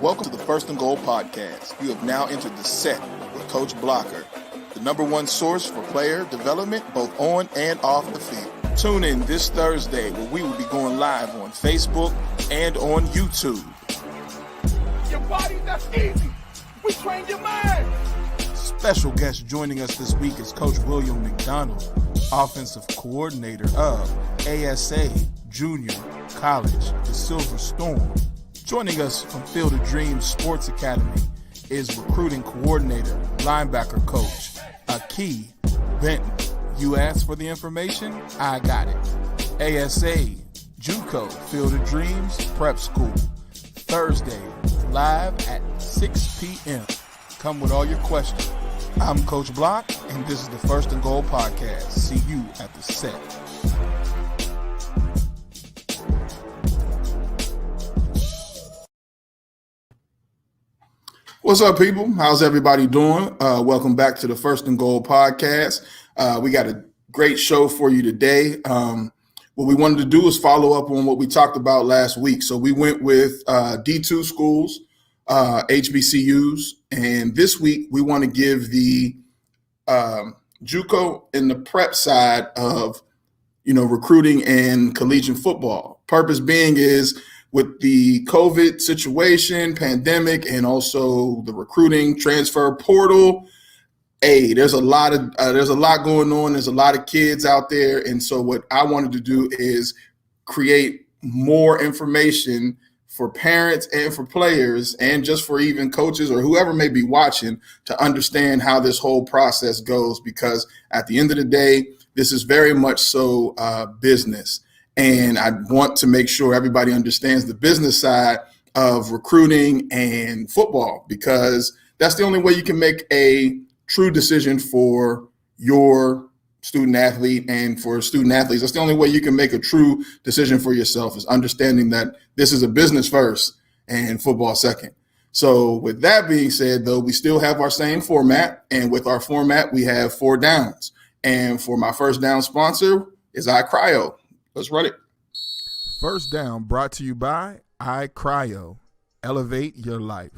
Welcome to the First and Goal podcast. You have now entered the set with Coach Blocker, the number one source for player development both on and off the field. Tune in this Thursday where we will be going live on Facebook and on YouTube. Your body, that's easy. We train your mind. Special guest joining us this week is Coach William McDonald, offensive coordinator of ASA Junior College, the Silver Storm. Joining us from Field of Dreams Sports Academy is recruiting coordinator, linebacker coach, Ahki, Benton. You asked for the information? I got it. ASA, JUCO, Field of Dreams Prep School. Thursday, live at 6 p.m. Come with all your questions. I'm Coach Block, and this is the First and Goal podcast. See you at the set. What's up, people? How's everybody doing? Welcome back to the First and Goal podcast. We got a great show for you today. What we wanted to do is follow up on what we talked about last week. So we went with D2 schools, HBCUs, and this week we want to give the JUCO and the prep side of, recruiting and collegiate football. Purpose being is with the COVID situation, pandemic, and also the recruiting transfer portal. Hey, there's a lot going on. There's a lot of kids out there. And so what I wanted to do is create more information for parents and for players and just for even coaches or whoever may be watching to understand how this whole process goes, because at the end of the day, this is very much so business. And I want to make sure everybody understands the business side of recruiting and football, because that's the only way you can make a true decision for your student athlete and for student athletes. That's the only way you can make a true decision for yourself, is understanding that this is a business first and football second. So with that being said, though, we still have our same format. And with our format, we have 4 downs. And for my first down sponsor is iCryo. Let's run it. First down brought to you by iCryo. Elevate your life.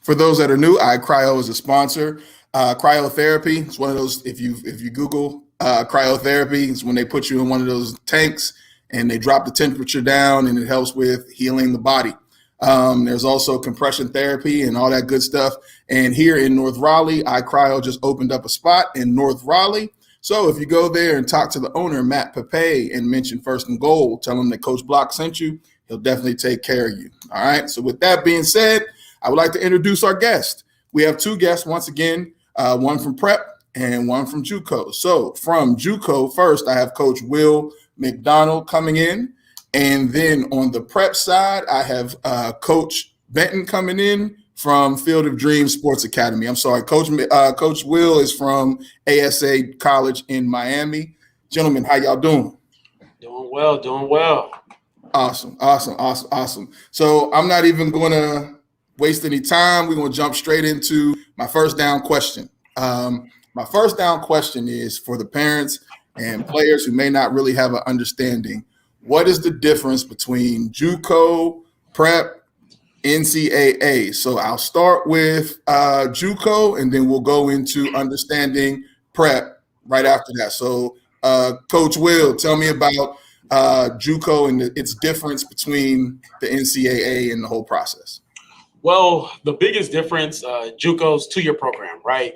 For those that are new, iCryo is a sponsor. Cryotherapy, it's one of those, if you Google cryotherapy, it's when they put you in one of those tanks and they drop the temperature down and it helps with healing the body. There's also compression therapy and all that good stuff. And here in North Raleigh, iCryo just opened up a spot in North Raleigh. So if you go there and talk to the owner, Matt Pepe, and mention First and Goal, tell him that Coach Block sent you, he'll definitely take care of you. All right. So with that being said, I would like to introduce our guest. We have 2 guests once again, one from Prep and one from JUCO. So from JUCO first, I have Coach Will McDonald coming in. And then on the Prep side, I have Coach Benton coming in from Field of Dreams Sports Academy. I'm sorry, Coach Will is from ASA College in Miami. Gentlemen, how y'all doing? Doing well. Awesome. So I'm not even going to waste any time. We're going to jump straight into my first down question. My first down question is for the parents and players who may not really have an understanding. What is the difference between JUCO, Prep, NCAA? So I'll start with JUCO, and then we'll go into understanding Prep right after that. So Coach Will, tell me about JUCO and its difference between the NCAA and the whole process. Well, the biggest difference, JUCO's 2-year program, right?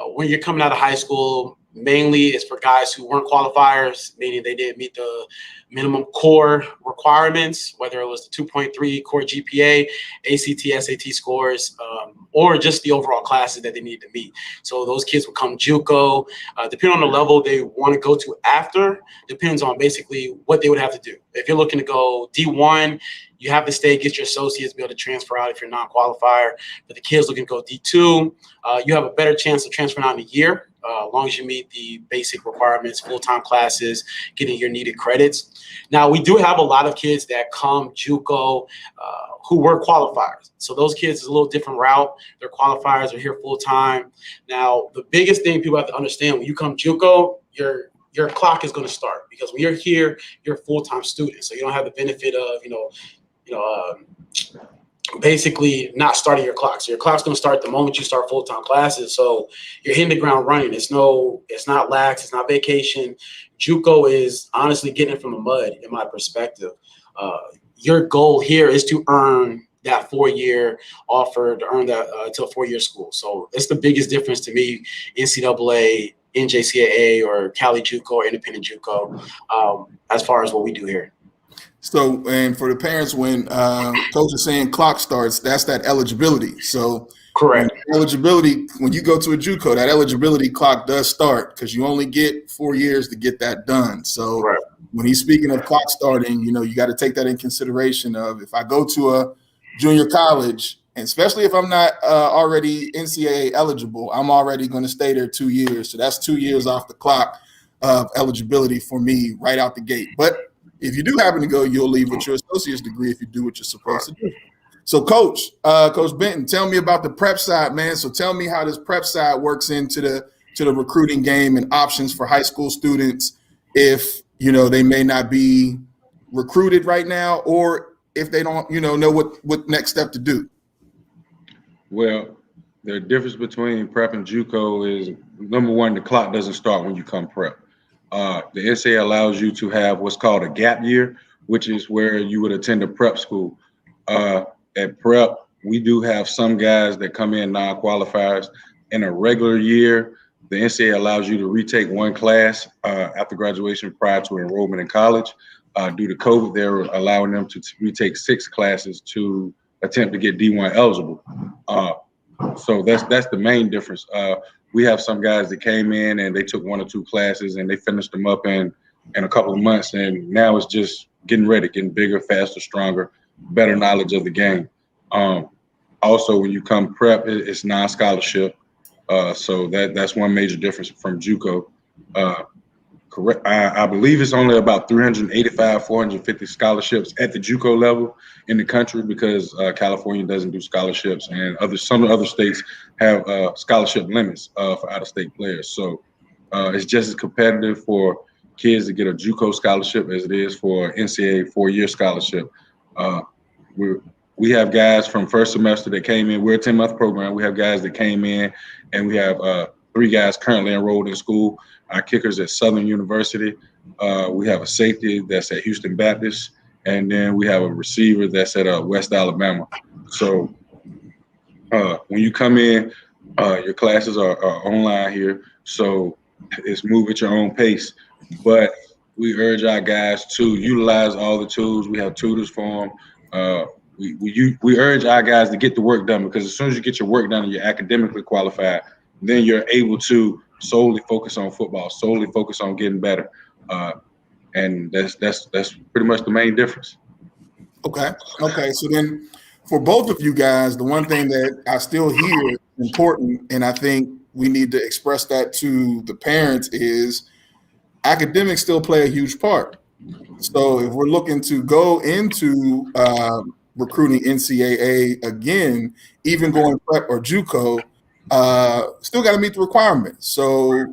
When you're coming out of high school, mainly it's for guys who weren't qualifiers, meaning they didn't meet the minimum core requirements, whether it was the 2.3 core GPA, ACT, SAT scores, or just the overall classes that they need to meet. So those kids will come JUCO. Depending on the level they want to go to after, depends on basically what they would have to do. If you're looking to go D1, you have to stay, get your associates, be able to transfer out if you're non-qualifier. But the kids looking to go D2, you have a better chance of transferring out in a year, as long as you meet the basic requirements, full-time classes, getting your needed credits. Now, we do have a lot of kids that come JUCO who were qualifiers. So those kids is a little different route. They're qualifiers, are here full-time. Now, the biggest thing people have to understand, when you come JUCO, you're your clock is going to start, because when you're here, you're a full-time student, so you don't have the benefit of basically not starting your clock. So your clock's going to start the moment you start full-time classes. So you're hitting the ground running. It's not lax. It's not vacation. JUCO is honestly getting it from the mud, in my perspective. Your goal here is to earn that 4-year offer, to earn that to a 4-year school. So it's the biggest difference to me, NCAA, NJCAA, or Cali JUCO, or independent JUCO, as far as what we do here. So, and for the parents, when coach is saying clock starts, that's that eligibility. So correct. When you go to a JUCO, that eligibility clock does start, because you only get 4 years to get that done. So right. When he's speaking of clock starting, you got to take that in consideration of, if I go to a junior college, and especially if I'm not already NCAA eligible, I'm already going to stay there 2 years. So that's 2 years off the clock of eligibility for me right out the gate. But if you do happen to go, you'll leave with your associate's degree if you do what you're supposed to do. So, Coach Benton, tell me about the prep side, man. So tell me how this prep side works into the recruiting game and options for high school students if, they may not be recruited right now, or if they don't, know what next step to do. Well, the difference between prep and JUCO is, number one, the clock doesn't start when you come prep. The NCAA allows you to have what's called a gap year, which is where you would attend a prep school. At prep, we do have some guys that come in non-qualifiers. In a regular year, the NCAA allows you to retake one class after graduation prior to enrollment in college. Due to COVID, they're allowing them to retake 6 classes to attempt to get D1 eligible. So that's the main difference. We have some guys that came in and they took 1 or 2 classes and they finished them up in a couple of months, and now it's just getting ready, getting bigger, faster, stronger, better knowledge of the game. Also, when you come prep, it's non-scholarship, so that's one major difference from JUCO. Correct. I believe it's only about 385, 450 scholarships at the JUCO level in the country, because California doesn't do scholarships, and some other states have scholarship limits for out-of-state players. So it's just as competitive for kids to get a JUCO scholarship as it is for NCAA 4-year scholarship. We have guys from first semester that came in. We're a 10-month program. We have guys that came in, and we have 3 guys currently enrolled in school. Our kickers at Southern University. We have a safety that's at Houston Baptist, and then we have a receiver that's at West Alabama. So when you come in, your classes are online here, so it's move at your own pace. But we urge our guys to utilize all the tools. We have tutors for them. We urge our guys to get the work done, because as soon as you get your work done and you're academically qualified, then you're able to solely focus on football, solely focus on getting better. And that's pretty much the main difference. Okay. So then for both of you guys, the one thing that I still hear is important, and I think we need to express that to the parents, is academics still play a huge part. So if we're looking to go into recruiting NCAA again, even going prep or JUCO, still got to meet the requirements. So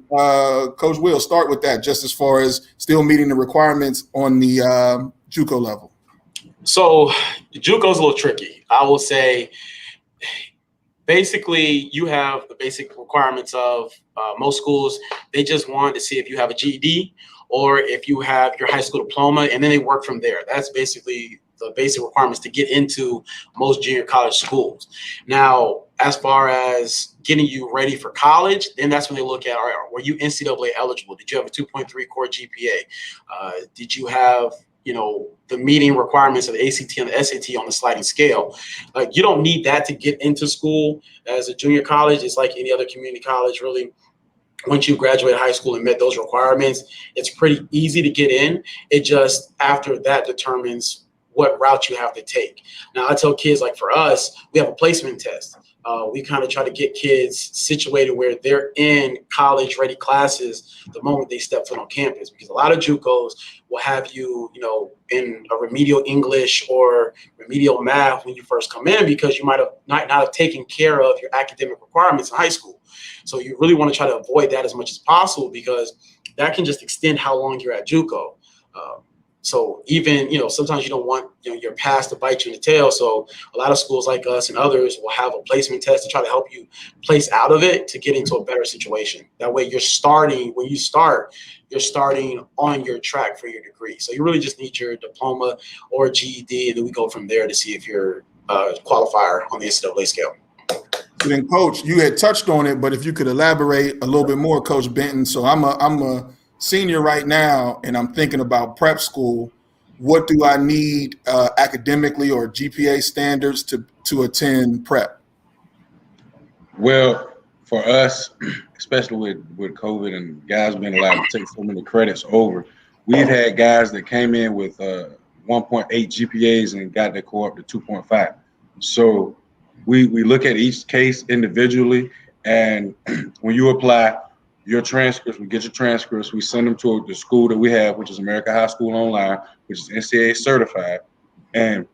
Coach Will, start with that, just as far as still meeting the requirements on the JUCO level. So JUCO is a little tricky. I will say, basically, you have the basic requirements of most schools. They just want to see if you have a GED or if you have your high school diploma, and then they work from there. That's basically the basic requirements to get into most junior college schools. Now, as far as getting you ready for college, then that's when they look at, all right, were you NCAA eligible? Did you have a 2.3 core GPA? Did you have, the meeting requirements of the ACT and the SAT on the sliding scale? Like, you don't need that to get into school as a junior college. It's like any other community college, really. Once you graduate high school and met those requirements, it's pretty easy to get in. It just, after that, determines what route you have to take. Now, I tell kids, like for us, we have a placement test. we kind of try to get kids situated where they're in college-ready classes the moment they step foot on campus. Because a lot of JUCOs will have you, in a remedial English or remedial math when you first come in, because you might have not have taken care of your academic requirements in high school. So you really want to try to avoid that as much as possible, because that can just extend how long you're at JUCO. So even, sometimes you don't want, your past to bite you in the tail. So a lot of schools like us and others will have a placement test to try to help you place out of it to get into a better situation. That way when you start, you're starting on your track for your degree. So you really just need your diploma or GED, and then we go from there to see if you're a qualifier on the NCAA scale. So then, Coach, you had touched on it, but if you could elaborate a little bit more, Coach Benton. So I'm a senior right now, and I'm thinking about prep school. What do I need academically or GPA standards to attend prep? Well, for us, especially with COVID and guys being allowed to take so many credits over, we've had guys that came in with 1.8 GPAs and got their core up to 2.5. So we look at each case individually, and when you apply your transcripts, we get your transcripts, we send them to the school that we have, which is American High School Online, which is NCAA certified, and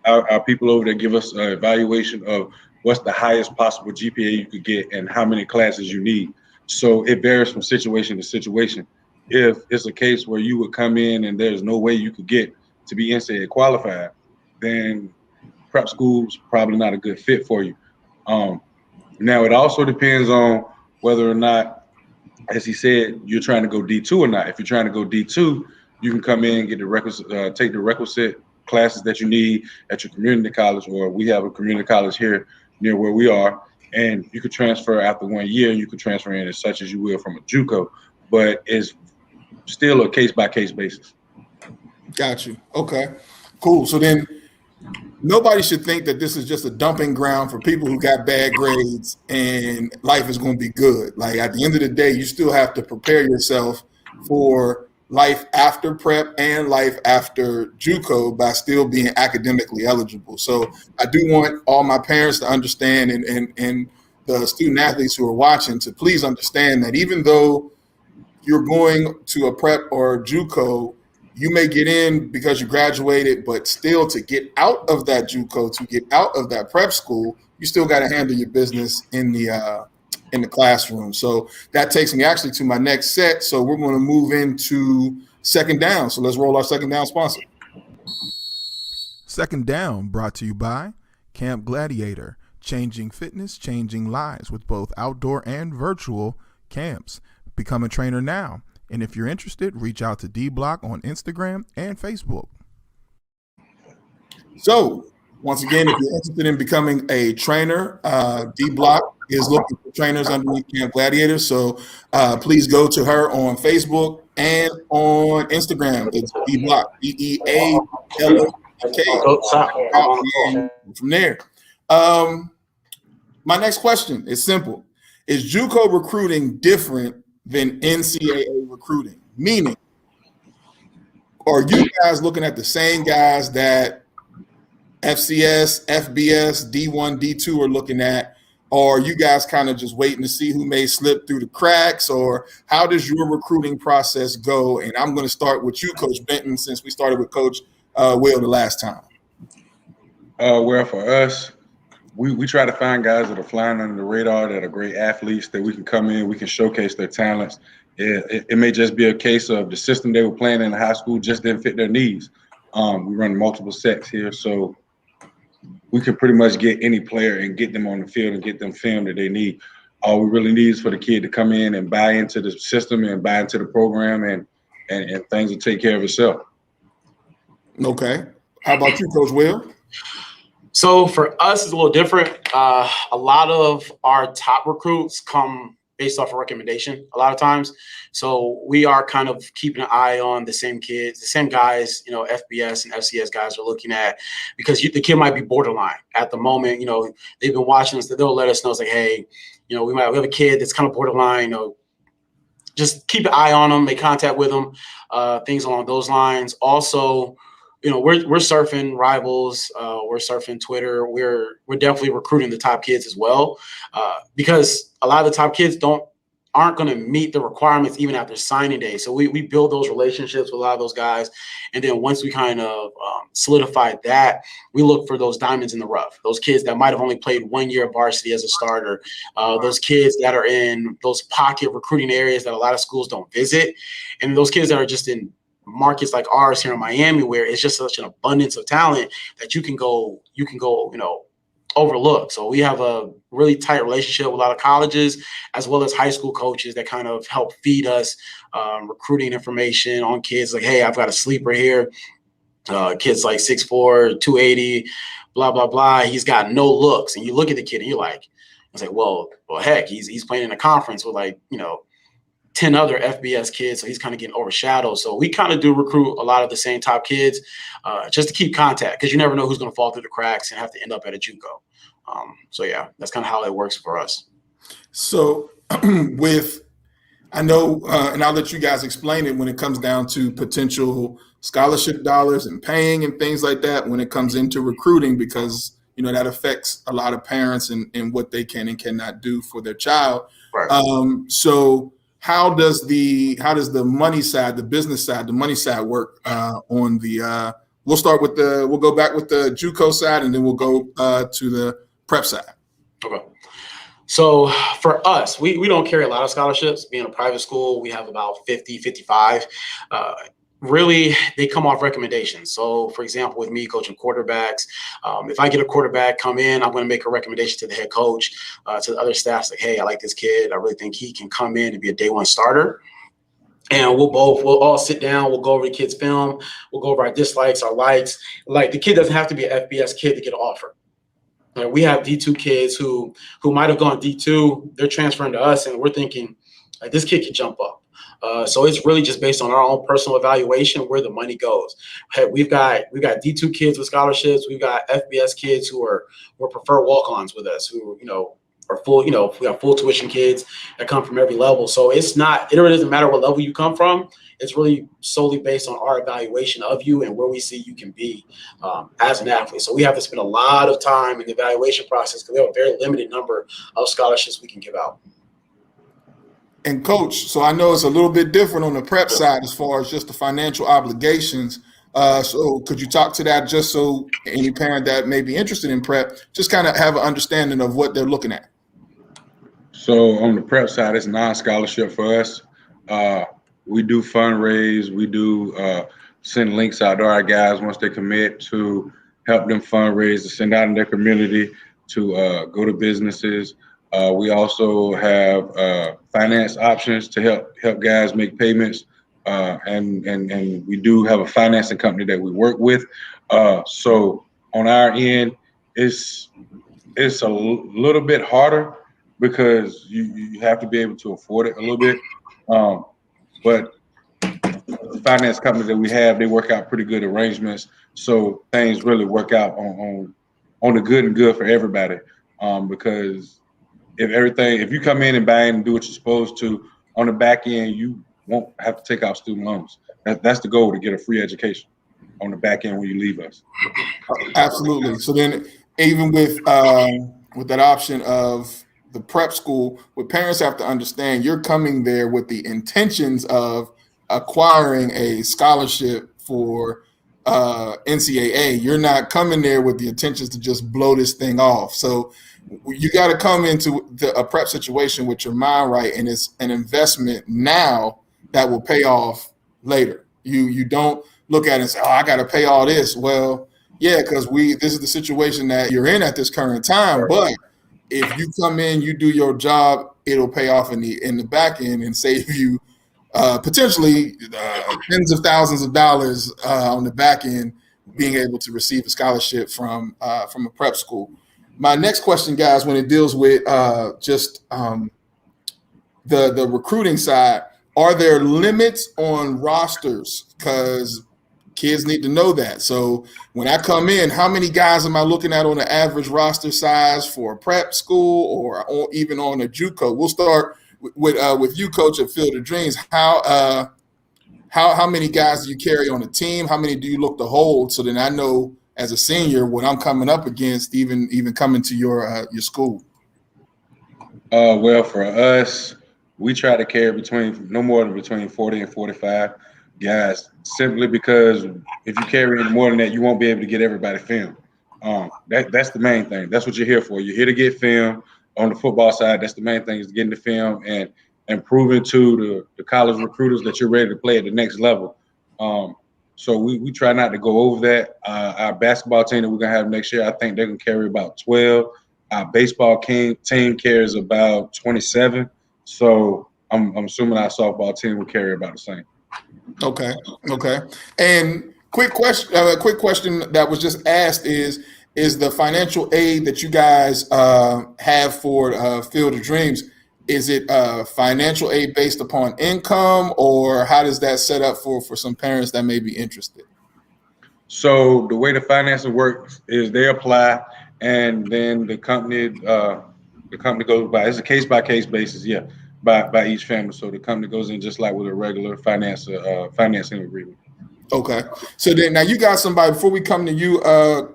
our people over there give us an evaluation of what's the highest possible GPA you could get and how many classes you need. So it varies from situation to situation. If it's a case where you would come in and there's no way you could get to be NCAA qualified, then prep school's probably not a good fit for you. Now, it also depends on whether or not, as he said, you're trying to go D2 or not. If you're trying to go D2, you can come in and get the requisite, take the requisite classes that you need at your community college, or we have a community college here near where we are, and you could transfer after 1 year. You could transfer in as such as you will from a JUCO, but it's still a case-by-case basis. Got you. Okay, cool. So then nobody should think that this is just a dumping ground for people who got bad grades and life is going to be good. Like, at the end of the day, you still have to prepare yourself for life after prep and life after JUCO by still being academically eligible. So I do want all my parents to understand, and the student athletes who are watching, to please understand that even though you're going to a prep or JUCO, you may get in because you graduated, but still, to get out of that JUCO, to get out of that prep school, you still got to handle your business in the classroom. So that takes me actually to my next set. So we're going to move into second down. So let's roll our second down sponsor. Second down brought to you by Camp Gladiator, changing fitness, changing lives with both outdoor and virtual camps. Become a trainer now. And if you're interested, reach out to D Block on Instagram and Facebook. So once again, if you're interested in becoming a trainer, D Block is looking for trainers underneath Camp Gladiator. So please go to her on Facebook and on Instagram. It's D Block, DEALOK. From there. My next question is simple. Is JUCO recruiting different than NCAA recruiting? Meaning, are you guys looking at the same guys that FCS, FBS, D1, D2 are looking at? Or are you guys kind of just waiting to see who may slip through the cracks? Or how does your recruiting process go? And I'm going to start with you, Coach Benton, since we started with Coach Will the last time. Well, for us, we try to find guys that are flying under the radar, that are great athletes, that we can come in, we can showcase their talents. It may just be a case of the system they were playing in high school just didn't fit their needs. We run multiple sets here, so we can pretty much get any player and get them on the field and get them film that they need. All we really need is for the kid to come in and buy into the system and buy into the program, and things will take care of itself. Okay. How about you, Coach Will? So for us, it's a little different. A lot of our top recruits come based off of recommendation a lot of times. So we are kind of keeping an eye on the same kids, the same guys, FBS and FCS guys are looking at, because the kid might be borderline at the moment. They've been watching us, they'll let us know, it's like, hey, we have a kid that's kind of borderline, just keep an eye on them, make contact with them, things along those lines. Also, we're surfing Rivals, we're surfing Twitter. We're definitely recruiting the top kids as well, because a lot of the top kids aren't going to meet the requirements even after signing day. So we build those relationships with a lot of those guys. And then once we kind of solidify that, we look for those diamonds in the rough, those kids that might have only played 1 year of varsity as a starter, those kids that are in those pocket recruiting areas that a lot of schools don't visit, and those kids that are just in markets like ours here in Miami, where it's just such an abundance of talent that you can go, overlook. So we have a really tight relationship with a lot of colleges as well as high school coaches that kind of help feed us recruiting information on kids. Like, hey, I've got a sleeper here. Kid's like 6'4", 280, blah, blah, blah. He's got no looks. And you look at the kid and you're like, well, heck, he's playing in a conference with 10 other FBS kids, so he's kind of getting overshadowed. So we kind of do recruit a lot of the same top kids just to keep contact, because you never know who's going to fall through the cracks and have to end up at a JUCO. So yeah, that's kind of how it works for us. So I know, and I'll let you guys explain it when it comes down to potential scholarship dollars and paying and things like that when it comes into recruiting, because that affects a lot of parents and what they can and cannot do for their child. Right. So how does the money side, the business side, the money side work on the we'll go back with the JUCO side, and then we'll go to the prep side. Okay. So for us, we don't carry a lot of scholarships. Being a private school, we have about 50, 55. Really, they come off recommendations. So, for example, with me coaching quarterbacks, if I get a quarterback come in, I'm going to make a recommendation to the head coach, to the other staff, like, hey, I like this kid. I really think he can come in and be a day one starter. And we'll all sit down. We'll go over the kid's film. We'll go over our dislikes, our likes. Like, the kid doesn't have to be an FBS kid to get an offer. We have D2 kids who might have gone D2. They're transferring to us, and we're thinking, like, this kid can jump up. So it's really just based on our own personal evaluation where the money goes. Hey, we've got D2 kids with scholarships. We've got FBS kids who are preferred walk-ons with us, who are full. We got full tuition kids that come from every level. So it really doesn't matter what level you come from. It's really solely based on our evaluation of you and where we see you can be as an athlete. So we have to spend a lot of time in the evaluation process because we have a very limited number of scholarships we can give out. And Coach, so I know it's a little bit different on the prep side as far as just the financial obligations. So could you talk to that, just so any parent that may be interested in prep just kind of have an understanding of what they're looking at? So on the prep side, it's non-scholarship for us. We do fundraise. We do send links out to our guys once they commit to help them fundraise, to send out in their community, to go to businesses. We also have finance options to help guys make payments, and we do have a financing company that we work with. So on our end, it's a little bit harder because you have to be able to afford it a little bit. But the finance companies that we have, they work out pretty good arrangements, so things really work out on the good and good for everybody. Because if you come in and buy and do what you're supposed to, on the back end, you won't have to take out student loans. That's the goal, to get a free education on the back end when you leave us. Absolutely. So then, even with that option of the prep school, what parents have to understand, you're coming there with the intentions of acquiring a scholarship for NCAA. You're not coming there with the intentions to just blow this thing off. So you got to come into a prep situation with your mind right, and it's an investment now that will pay off later. You don't look at it and say, oh, I got to pay all this. Well, yeah, because this is the situation that you're in at this current time. But if you come in, you do your job, it'll pay off in the back end and save you potentially tens of thousands of dollars on the back end, being able to receive a scholarship from a prep school. My next question, guys, when it deals with just the recruiting side, are there limits on rosters? Because kids need to know that. So when I come in, how many guys am I looking at on the average roster size for a prep school or even on a JUCO? We'll start with you, Coach, at Field of Dreams. How how many guys do you carry on the team? How many do you look to hold? So then I know as a senior what I'm coming up against, even coming to your school. Well, for us, we try to carry no more than between 40 and 45 guys, simply because if you carry any more than that, you won't be able to get everybody film. That's the main thing. That's what you're here for. You're here to get film on the football side. That's the main thing, is getting the film and proving to the college recruiters that you're ready to play at the next level. So we try not to go over that. Our basketball team that we're going to have next year, I think they're going to carry about 12. Our baseball team carries about 27. So I'm assuming our softball team will carry about the same. Okay. And quick question that was just asked is the financial aid that you guys have for Field of Dreams, is it financial aid based upon income, or how does that set up for some parents that may be interested? So the way the financing works is they apply, and then the company goes by. It's a case by case basis, by each family. So the company goes in just like with a regular financing agreement. Okay. So then now you got somebody, before we come to you,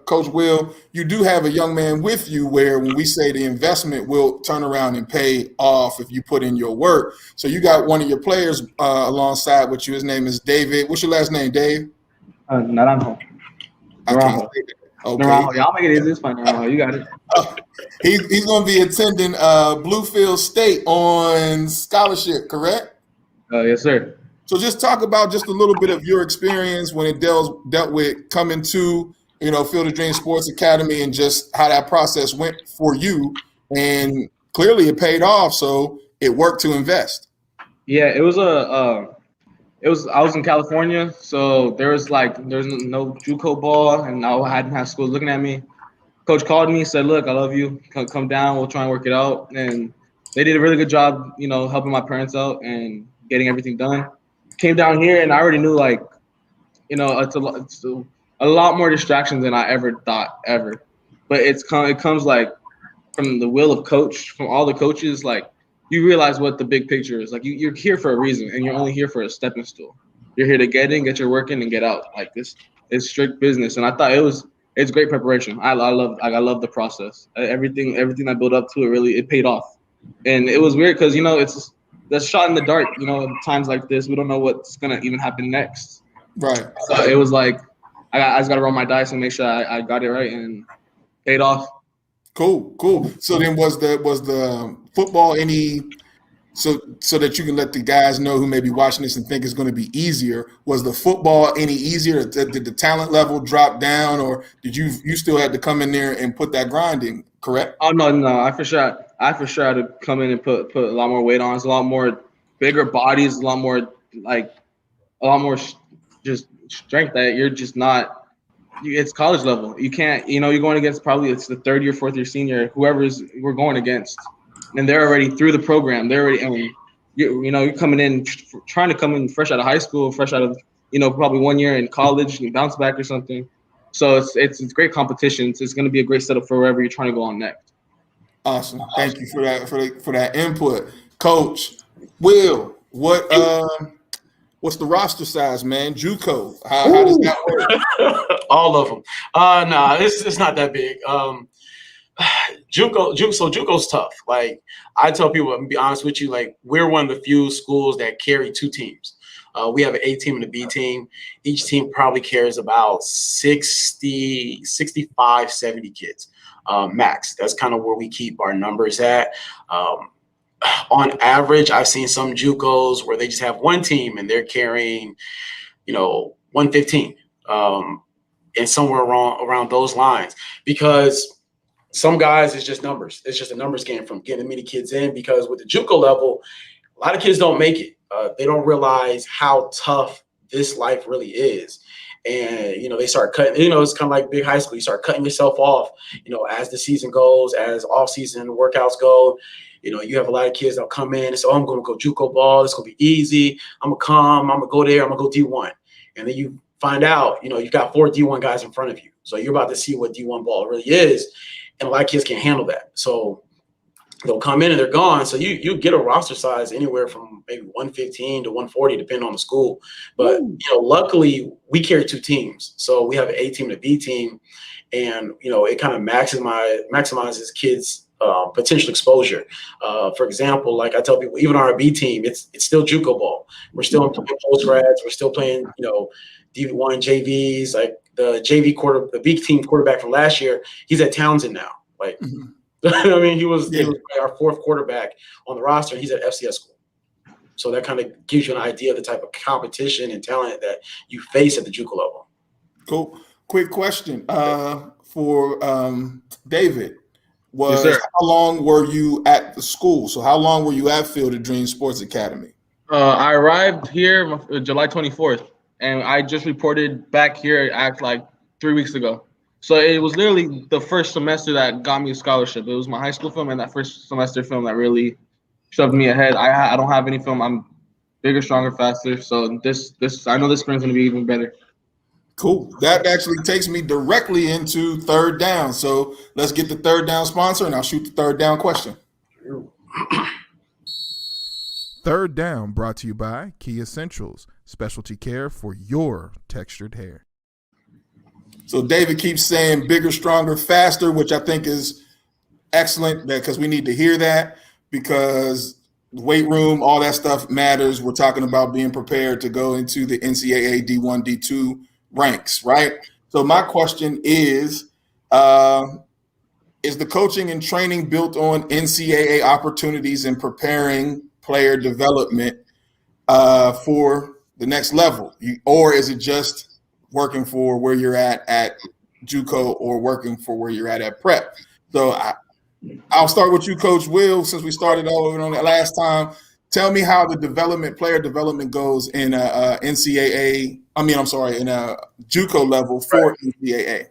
Coach Will, you do have a young man with you where when we say the investment will turn around and pay off if you put in your work. So you got one of your players alongside with you. His name is David. What's your last name, Dave? Naranjo. I can't say that. Okay. Naranjo. Y'all make it easy. It's fine, Naranjo. You got it. He's going to be attending Bluefield State on scholarship, correct? Yes, sir. So just talk about just a little bit of your experience when it dealt with coming to, Field of Dreams Sports Academy, and just how that process went for you. And clearly it paid off, so it worked to invest. Yeah, it was I was in California, so there's no JUCO ball, and I hadn't had schools looking at me. Coach called me, said, "Look, I love you. Come down. We'll try and work it out." And they did a really good job, helping my parents out and getting everything done. Came down here, and I already knew, it's a lot more distractions than I ever thought ever. But it comes from the will of coach, from all the coaches. You realize what the big picture is. You're here for a reason, and you're only here for a stepping stool. You're here to get in, get your work in, and get out. This is strict business. And I thought it's great preparation. I love the process. Everything I built up to it paid off. And it was weird because it's that's shot in the dark. Times like this, we don't know what's gonna even happen next. Right. So it was I just gotta roll my dice and make sure I got it right, and paid off. Cool. So then was the football so that you can let the guys know who may be watching this and think it's going to be easier, was the football any easier? Did the talent level drop down, or did you still had to come in there and put that grind in, correct? Oh no, I for sure had to come in and put a lot more weight on. It's a lot more bigger bodies, a lot more just strength that you're just not. It's college level. You can't, you're going against it's the third year, fourth year senior, we're going against, and they're already through the program. They're already, you're coming in, trying to come in fresh out of high school, fresh out of, probably 1 year in college, and bounce back or something. So it's great competition. It's going to be a great setup for wherever you're trying to go on next. Awesome. Thank you for that input, Coach Will. What's the roster size, man? JUCO. How does that work? All of them. No, it's not that big. JUCO's tough. I tell people, and be honest with you, we're one of the few schools that carry two teams. We have an A team and a B team. Each team probably carries about 60, 65, 70 kids max. That's kind of where we keep our numbers at. On average, I've seen some JUCOs where they just have one team and they're carrying, 115, and somewhere around those lines, because some guys, it's just numbers. It's just a numbers game from getting many kids in, because with the JUCO level, a lot of kids don't make it. They don't realize how tough this life really is. And, they start cutting, it's kind of like big high school. You start cutting yourself off, as the season goes, as off-season workouts go. You have a lot of kids that'll come in and say, I'm going to go JUCO ball. It's going to be easy. I'm going to come. I'm going to go there. I'm going to go D1. And then you find out, you've got 4 D1 guys in front of you. So you're about to see what D1 ball really is. And a lot of kids can't handle that. So they'll come in and they're gone. So you get a roster size anywhere from maybe 115 to 140, depending on the school. But luckily we carry 2 teams, so we have an A team and a B team, and it kind of maximizes kids' potential exposure. For example, like I tell people, even on our B team, it's still JUCO ball. We're still playing post grads. We're still playing D1 JVs. Like the B team quarterback from last year, he's at Townsend now. Like. I mean, he was our 4th quarterback on the roster, and he's at FCS school. So that kind of gives you an idea of the type of competition and talent that you face at the JUCO level. Cool. Quick question for David. Yes, how long were you at the school? So how long were you at Field of Dreams Sports Academy? I arrived here July 24th, and I just reported back here like 3 weeks ago. So it was literally the first semester that got me a scholarship. It was my high school film and that first semester film that really shoved me ahead. I don't have any film. I'm bigger, stronger, faster. So this I know this spring's gonna be even better. Cool. That actually takes me directly into third down. So let's get the third down sponsor, and I'll shoot the third down question. Third down brought to you by Key Essentials, specialty care for your textured hair. So David keeps saying bigger, stronger, faster, which I think is excellent because we need to hear that, because weight room, all that stuff matters. We're talking about being prepared to go into the NCAA D1, D2 ranks, right? So my question is the coaching and training built on NCAA opportunities and preparing player development for the next level? Or is it just working for where you're at JUCO, or working for where you're at prep? So I'll start with you, Coach Will, since we started all over on that last time. Tell me how the player development goes in a JUCO level for NCAA.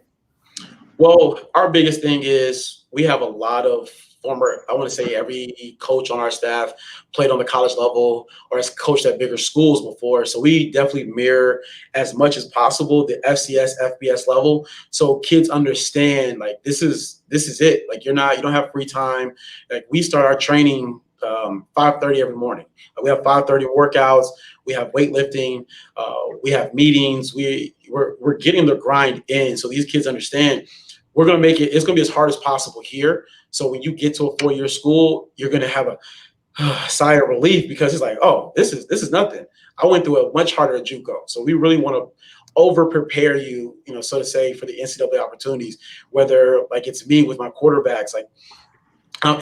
Well, our biggest thing is we have a lot of former, I want to say every coach on our staff played on the college level or has coached at bigger schools before. So we definitely mirror as much as possible the FCS, FBS level. So kids understand, like, this is it. Like, you don't have free time. Like, we start our training 5:30 every morning. We have 5:30 workouts. We have weightlifting. We have meetings. We're getting the grind in. So these kids understand we're going to make it. It's going to be as hard as possible here. So when you get to a 4-year school, you're going to have a sigh of relief, because it's like, oh, this is nothing. I went through a much harder JUCO. So we really want to over prepare you, so to say, for the NCAA opportunities, whether like it's me with my quarterbacks, like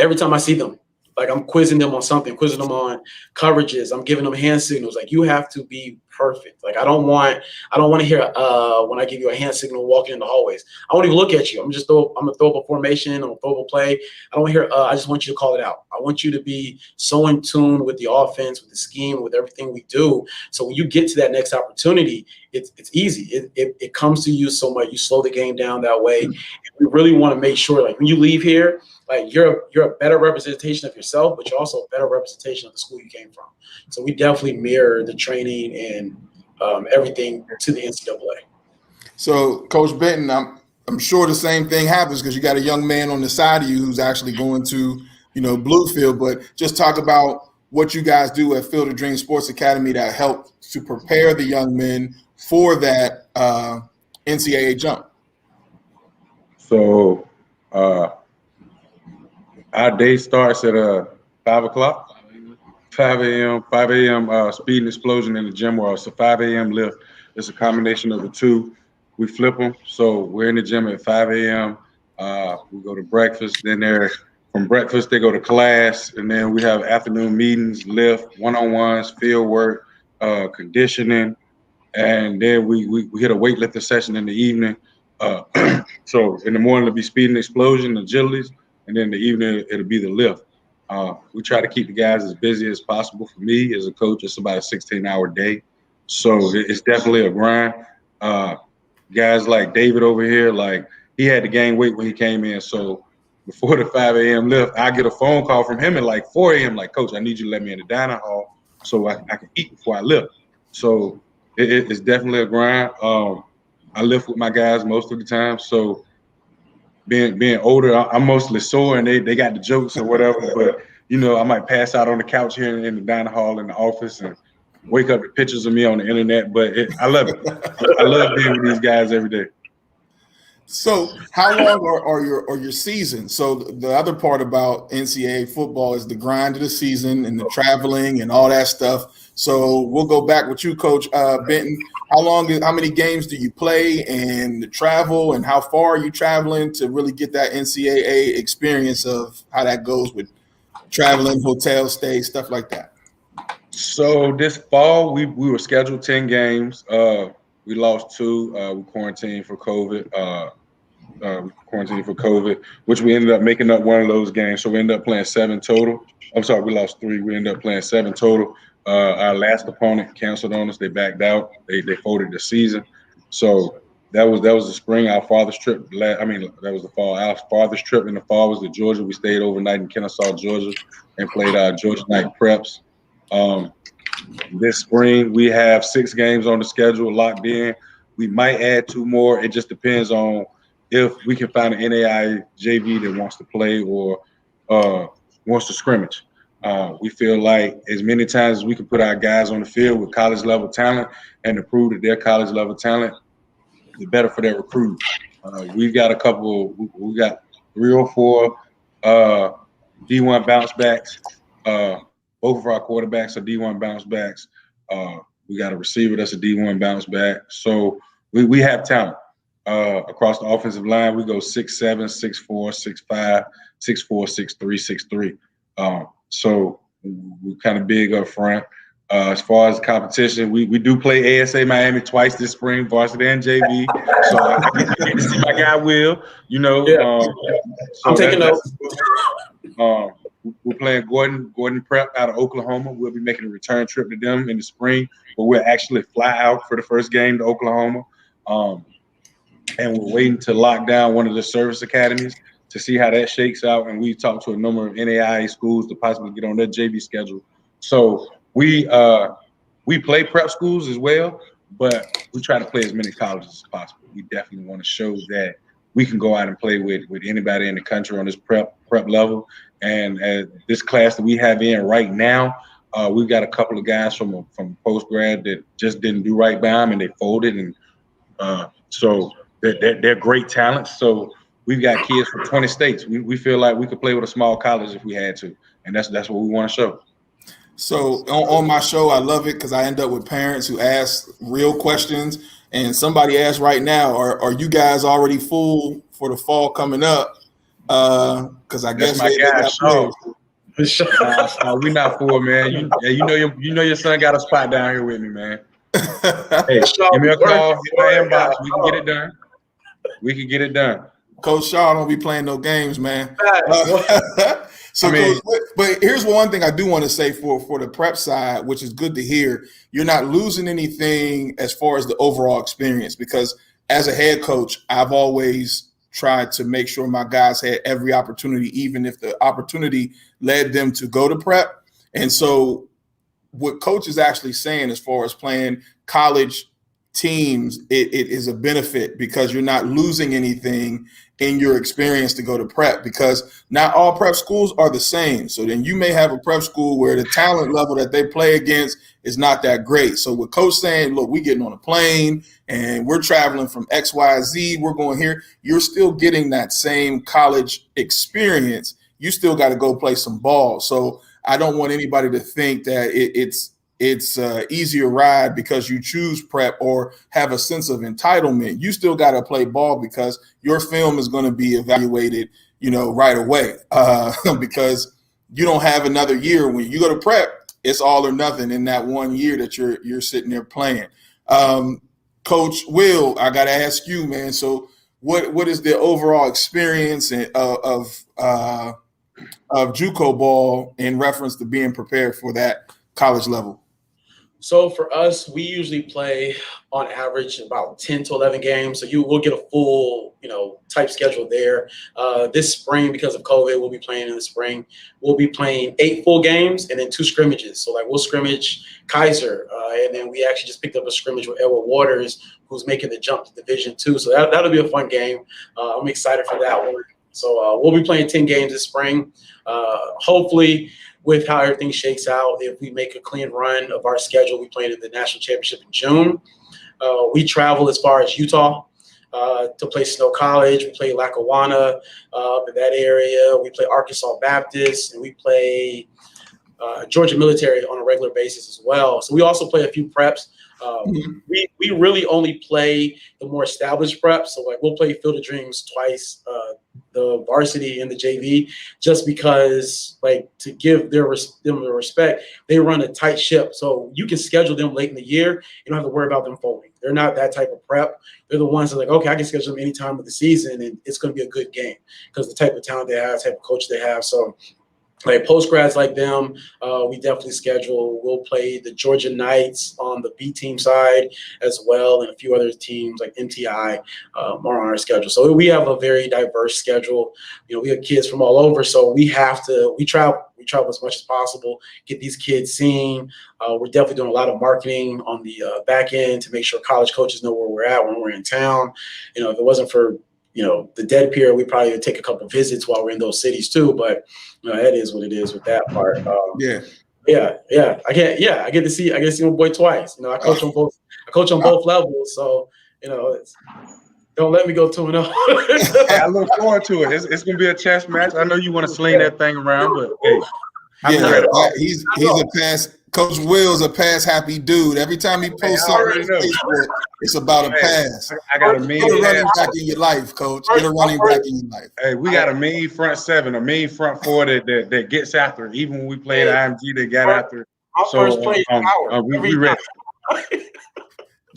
every time I see them, like I'm quizzing them on something, quizzing them on coverages. I'm giving them hand signals. Like, you have to be perfect. Like, I don't want to hear when I give you a hand signal walking in the hallways. I won't even look at you. I'm gonna throw up a formation. I'm gonna throw up a play. I don't hear. I just want you to call it out. I want you to be so in tune with the offense, with the scheme, with everything we do. So when you get to that next opportunity, it's easy. It comes to you so much. You slow the game down that way. And we really want to make sure, like, when you leave here, like, you're a better representation of yourself, but you're also a better representation of the school you came from. So we definitely mirror the training and everything to the NCAA. So, Coach Benton, I'm sure the same thing happens, because you got a young man on the side of you who's actually going to, Bluefield. But just talk about what you guys do at Field of Dreams Sports Academy that help to prepare the young men for that NCAA jump. So our day starts at 5 o'clock, 5 a.m. Speed and explosion in the gym world. So 5 a.m. lift. It's a combination of the two. We flip them. So we're in the gym at 5 a.m. We go to breakfast. Then from breakfast, they go to class. And then we have afternoon meetings, lift, one-on-ones, field work, conditioning. And then we hit a weightlifting session in the evening. So in the morning, it'll be speed and explosion, agilities. And then in the evening, it'll be the lift. We try to keep the guys as busy as possible. For me as a coach, it's about a 16-hour day. So it's definitely a grind. Guys like David over here, like, he had to gain weight when he came in. So before the 5 a.m. lift, I get a phone call from him at like 4 a.m. like, Coach, I need you to let me in the dining hall so I can eat before I lift. So it's definitely a grind. I lift with my guys most of the time. So being older, I'm mostly sore, and they got the jokes or whatever. But I might pass out on the couch here in the dining hall in the office and wake up to pictures of me on the internet. But I love it. I love being with these guys every day. So how long are your seasons? So the other part about NCAA football is the grind of the season and the traveling and all that stuff. So we'll go back with you, Coach Benton. How many games do you play, and the travel, and how far are you traveling to really get that NCAA experience of how that goes with traveling, hotel stays, stuff like that? So this fall we were scheduled 10 games. We lost 2. We quarantined for COVID. Which we ended up making up one of those games. So we ended up playing 7 total. I'm sorry, we lost 3. We ended up playing 7 total. Our last opponent canceled on us. They backed out. They folded the season. So that was the spring. Our farthest trip. That was the fall. Our farthest trip in the fall was to Georgia. We stayed overnight in Kennesaw, Georgia, and played our Georgia night preps. This spring we have 6 games on the schedule locked in. We might add 2 more. It just depends on if we can find an NAIA JV that wants to play or wants to scrimmage. We feel like as many times as we can put our guys on the field with college level talent and to prove that they're college level talent, the better for their recruit. We've got we got 3 or 4 D1 bounce backs. Both of our quarterbacks are D1 bounce backs. We got a receiver that's a D1 bounce back. So we have talent. Across the offensive line, we go 6'7", 6'4", 6'5", 6'4", 6'3", 6'3". So we're kind of big up front. As far as competition, we do play ASA Miami twice this spring, varsity and JV. So I get to see my guy Will. I'm taking notes. We're playing Gordon Prep out of Oklahoma. We'll be making a return trip to them in the spring, but we'll actually fly out for the first game to Oklahoma. And we're waiting to lock down one of the service academies to see how that shakes out. And we talked to a number of NAIA schools to possibly get on their JV schedule. So we play prep schools as well, but we try to play as many colleges as possible. We definitely want to show that we can go out and play with anybody in the country on this prep level. And this class that we have in right now, we've got a couple of guys from post grad that just didn't do right by them and they folded, and so they're great talents. So we've got kids from 20 states. We feel like we could play with a small college if we had to, and that's what we want to show. So on my show, I love it because I end up with parents who ask real questions. And somebody asked right now, are you guys already full for the fall coming up? Because I guess my guy, Sean. We're not full, man. You know your son got a spot down here with me, man. Hey, give me a call, hit my inbox. We can get it done. Coach Shaw don't be playing no games, man. But here's one thing I do want to say for the prep side, which is good to hear. You're not losing anything as far as the overall experience, because as a head coach, I've always tried to make sure my guys had every opportunity, even if the opportunity led them to go to prep. And so what coach is actually saying as far as playing college teams, it is a benefit because you're not losing anything in your experience to go to prep, because not all prep schools are the same. So then you may have a prep school where the talent level that they play against is not that great. So with coach saying, look, we're getting on a plane and we're traveling from XYZ, we're going here, you're still getting that same college experience. You still got to go play some ball. So I don't want anybody to think that it's easier ride because you choose prep or have a sense of entitlement. You still got to play ball because your film is going to be evaluated, right away, because you don't have another year. When you go to prep, it's all or nothing in that 1 year that you're sitting there playing. Coach Will, I got to ask you, man. So what is the overall experience of JUCO ball in reference to being prepared for that college level? So for us, we usually play on average about 10 to 11 games. So you will get a full, type schedule there. This spring, because of COVID, we'll be playing in the spring. We'll be playing 8 full games and then 2 scrimmages. So like we'll scrimmage Kaiser, and then we actually just picked up a scrimmage with Edward Waters, who's making the jump to Division II. So that'll be a fun game. I'm excited for that one. So we'll be playing 10 games this spring. Hopefully, with how everything shakes out, if we make a clean run of our schedule, we play in the national championship in June. We travel as far as Utah to play Snow College. We play Lackawanna up in that area. We play Arkansas Baptist, and we play Georgia Military on a regular basis as well. So we also play a few preps. We really only play the more established preps. So like we'll play Field of Dreams twice, the varsity and the JV, just because like to give them the respect, they run a tight ship. So you can schedule them late in the year. You don't have to worry about them folding. They're not that type of prep. They're the ones that are like, okay, I can schedule them any time of the season and it's going to be a good game because the type of talent they have, type of coach they have. So like post grads like them, we definitely schedule. We'll play the Georgia Knights on the B team side as well, and a few other teams like MTI are on our schedule. So we have a very diverse schedule. We have kids from all over, so we travel as much as possible, get these kids seen. We're definitely doing a lot of marketing on the back end to make sure college coaches know where we're at when we're in town. If it wasn't for the dead period, we probably would take a couple visits while we're in those cities too. But that is what it is with that part. I get to see my boy twice. I coach on both. I coach on both levels, so don't let me go 2-0. I look forward to it. It's gonna be a chess match. I know you want to sling that thing around, but hey, he's a pass. Coach Will's a pass happy dude. Every time he posts something on Facebook, it's about a pass. I got a mean running back in your life, Coach. Get a running back in your life. Hey, we got a mean front 7, a mean front 4 that gets after it. Even when we played IMG, they got after it. First play is power. We ready.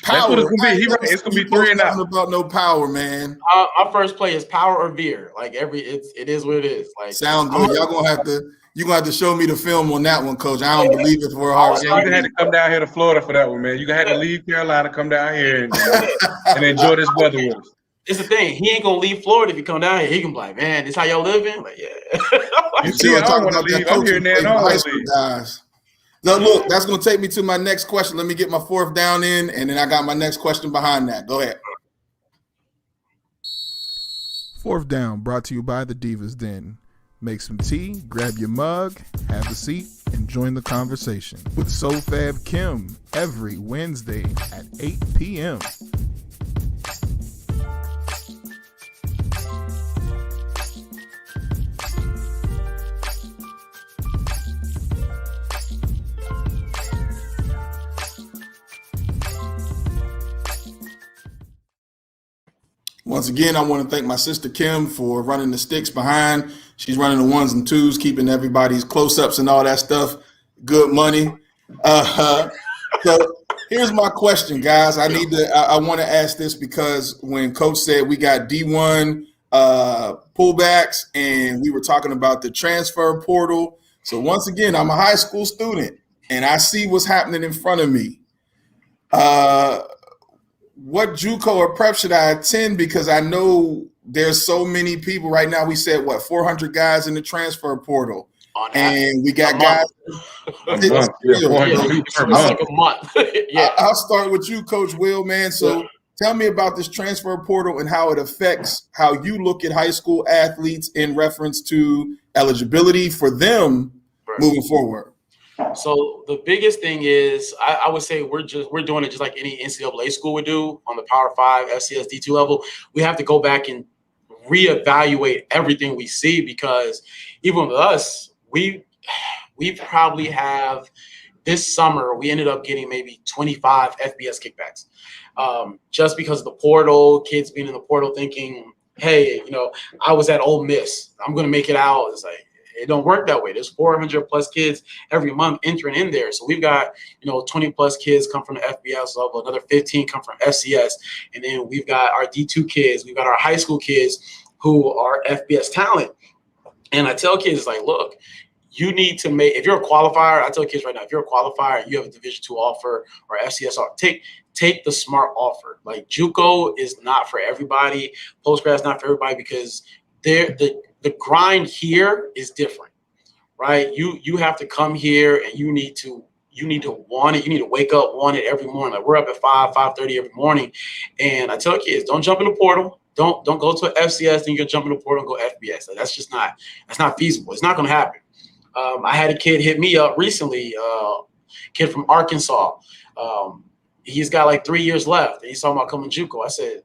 That's what it's gonna be. It's gonna be 3 and out. About no power, man. Our first play is power or veer. Like it is what it is. Like sound good. You're gonna have to show me the film on that one, Coach. I don't believe it for a heart. Yeah, you're gonna have to come down here to Florida for that one, man. You're gonna have to leave Carolina, come down here and enjoy this weather with us. It's the thing. He ain't gonna leave Florida if he come down here. He can be like, man, this how y'all living? Like, yeah. You see, I don't want to leave. I'm here now. High school guys. Now, look, that's gonna take me to my next question. Let me get my 4th down in, and then I got my next question behind that. Go ahead. 4th down, brought to you by the Divas Den. Make some tea, grab your mug, have a seat, and join the conversation with SoFab Kim every Wednesday at 8 p.m. Once again, I want to thank my sister Kim for running the sticks behind. She's running the 1s and 2s, keeping everybody's close-ups and all that stuff. Good money. So here's my question, guys. I want to ask this because when Coach said we got D1 pullbacks and we were talking about the transfer portal. So once again, I'm a high school student and I see what's happening in front of me. What JUCO or prep should I attend? Because I know there's so many people right now. We said 400 guys in the transfer portal, and we got guys. A month. Yeah. I'll start with you, Coach Will, man. So tell me about this transfer portal and how it affects how you look at high school athletes in reference to eligibility for them moving forward. So the biggest thing is I would say we're doing it just like any NCAA school would do on the Power 5 FCS D2 level. We have to go back and reevaluate everything we see because even with us, we probably have this summer we ended up getting maybe 25 FBS kickbacks just because of the portal, kids being in the portal thinking, hey, I was at Ole Miss, I'm going to make it out. It's like, it don't work that way. There's 400 plus kids every month entering in there. So we've got, 20 plus kids come from the FBS level, another 15 come from FCS. And then we've got our D2 kids. We've got our high school kids who are FBS talent. And I tell kids, like, look, you need to make, if you're a qualifier, I tell kids right now, if you're a qualifier, you have a Division II offer or FCS offer, take the smart offer. Like JUCO is not for everybody. Postgrad is not for everybody because the grind here is different, right? You have to come here and you need to want it. You need to wake up, want it every morning. Like we're up at 5:30 every morning. And I tell kids, don't jump in the portal. Don't go to FCS, then you can jump in the portal and go FBS. Like, that's not feasible. It's not going to happen. I had a kid hit me up recently, kid from Arkansas. He's got like 3 years left, and he's talking about coming JUCO. I said,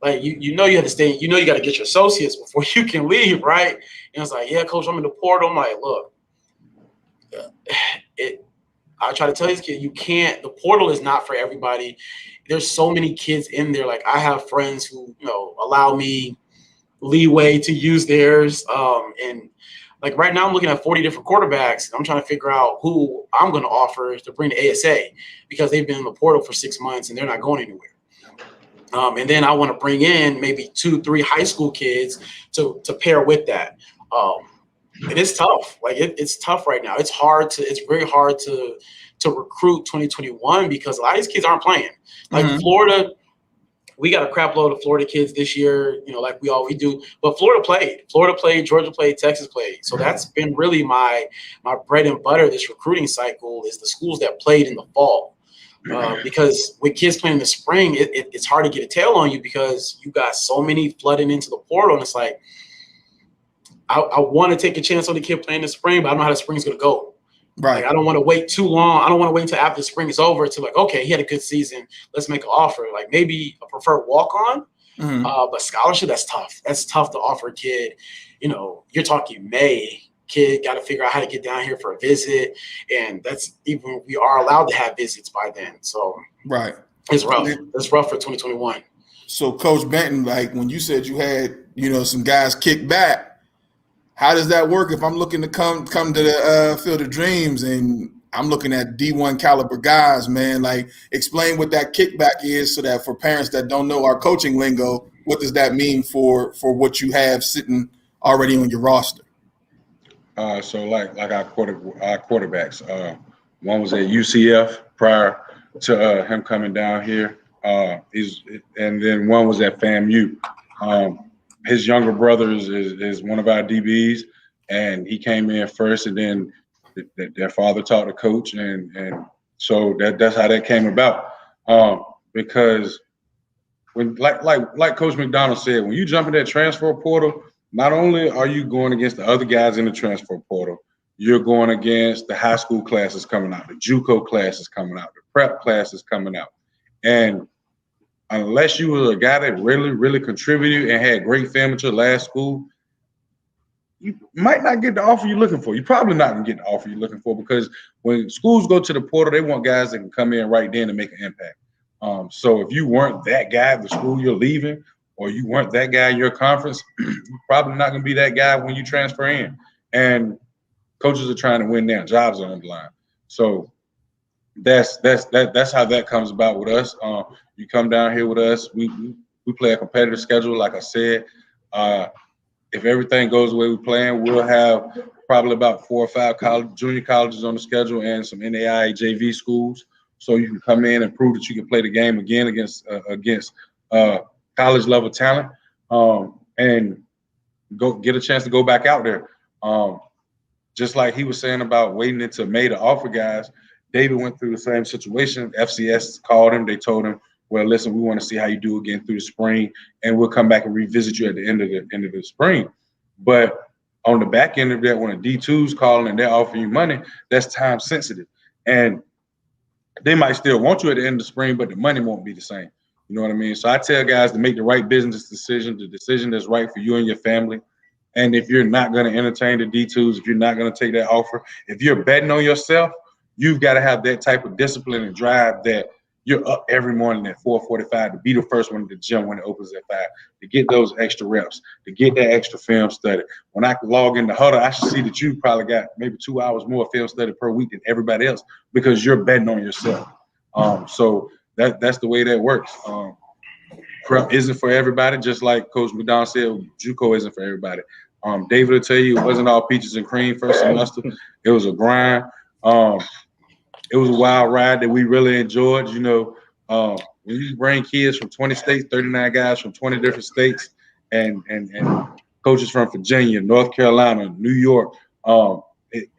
like, you know you have to stay. You know you got to get your associates before you can leave, right? And it's like, yeah, coach, I'm in the portal. I'm like, look, I try to tell these kids, you can't. The portal is not for everybody. There's so many kids in there. Like I have friends who allow me leeway to use theirs, and like right now, I'm looking at 40 different quarterbacks. I'm trying to figure out who I'm going to offer to bring to ASA because they've been in the portal for 6 months and they're not going anywhere. And then I want to bring in maybe 2-3 high school kids to pair with that. And it's tough. Like it's tough right now. It's very hard to recruit 2021 because a lot of these kids aren't playing. Like Florida. We got a crap load of Florida kids this year, like we always do. But Florida played, Georgia played, Texas played. So that's been really my bread and butter this recruiting cycle is the schools that played in the fall. Because with kids playing in the spring, it's hard to get a tail on you because you got so many flooding into the portal. And it's like, I want to take a chance on the kid playing in the spring, but I don't know how the spring's going to go. Right. Like, I don't want to wait too long. I don't want to wait until after the spring is over to like, okay, he had a good season. Let's make an offer. Like maybe a preferred walk-on, but scholarship, that's tough. That's tough to offer a kid. You're talking May. Kid got to figure out how to get down here for a visit. And that's even we are allowed to have visits by then. So right. It's rough. It's rough for 2021. So Coach Benton, like when you said you had, some guys kick back, how does that work if I'm looking to come to the Field of Dreams and I'm looking at D1 caliber guys, man? Like, explain what that kickback is so that for parents that don't know our coaching lingo, what does that mean for what you have sitting already on your roster? So like our quarterbacks, one was at UCF prior to him coming down here. And then one was at FAMU. His younger brother is one of our DBs, and he came in first, and then their father talked to coach, and so that's how that came about. Because when like Coach McDonald said, when you jump in that transfer portal, not only are you going against the other guys in the transfer portal, you're going against the high school classes coming out, the JUCO classes coming out, the prep classes coming out, and unless you were a guy that really, really contributed and had great film at your last school, you might not get the offer you're looking for. You're probably not going to get the offer you're looking for because when schools go to the portal, they want guys that can come in right then and make an impact. So if you weren't that guy at the school you're leaving or you weren't that guy in your conference, you're probably not going to be that guy when you transfer in. And coaches are trying to win now. Jobs are on the line. So that's how that comes about with us. You come down here with us. We play a competitive schedule, like I said. If everything goes the way we're playing, we'll have probably about 4 or 5 junior colleges on the schedule and some NAIA JV schools. So you can come in and prove that you can play the game again against college level talent, and go get a chance to go back out there. Just like he was saying about waiting until May to offer guys, David went through the same situation. FCS called him. They told him, well, listen, we want to see how you do again through the spring, and we'll come back and revisit you at the end of the spring. But on the back end of that, when a D2's calling and they're offering you money, that's time sensitive. And they might still want you at the end of the spring, but the money won't be the same. You know what I mean? So I tell guys to make the right business decision, the decision that's right for you and your family. And if you're not going to entertain the D2s, if you're not going to take that offer, if you're betting on yourself, you've got to have that type of discipline and drive that you're up every morning at 4:45 to be the first one at the gym when it opens at 5, to get those extra reps, to get that extra film study. When I log in the huddle, I should see that you probably got maybe 2 hours more film study per week than everybody else because you're betting on yourself. So that's the way that works. Prep isn't for everybody, just like Coach McDonald said, JUCO isn't for everybody. David will tell you it wasn't all peaches and cream first semester. It was a grind. It was a wild ride that we really enjoyed. You know, when you bring kids from 20 states, 39 guys from 20 different states, and coaches from Virginia, North Carolina, New York,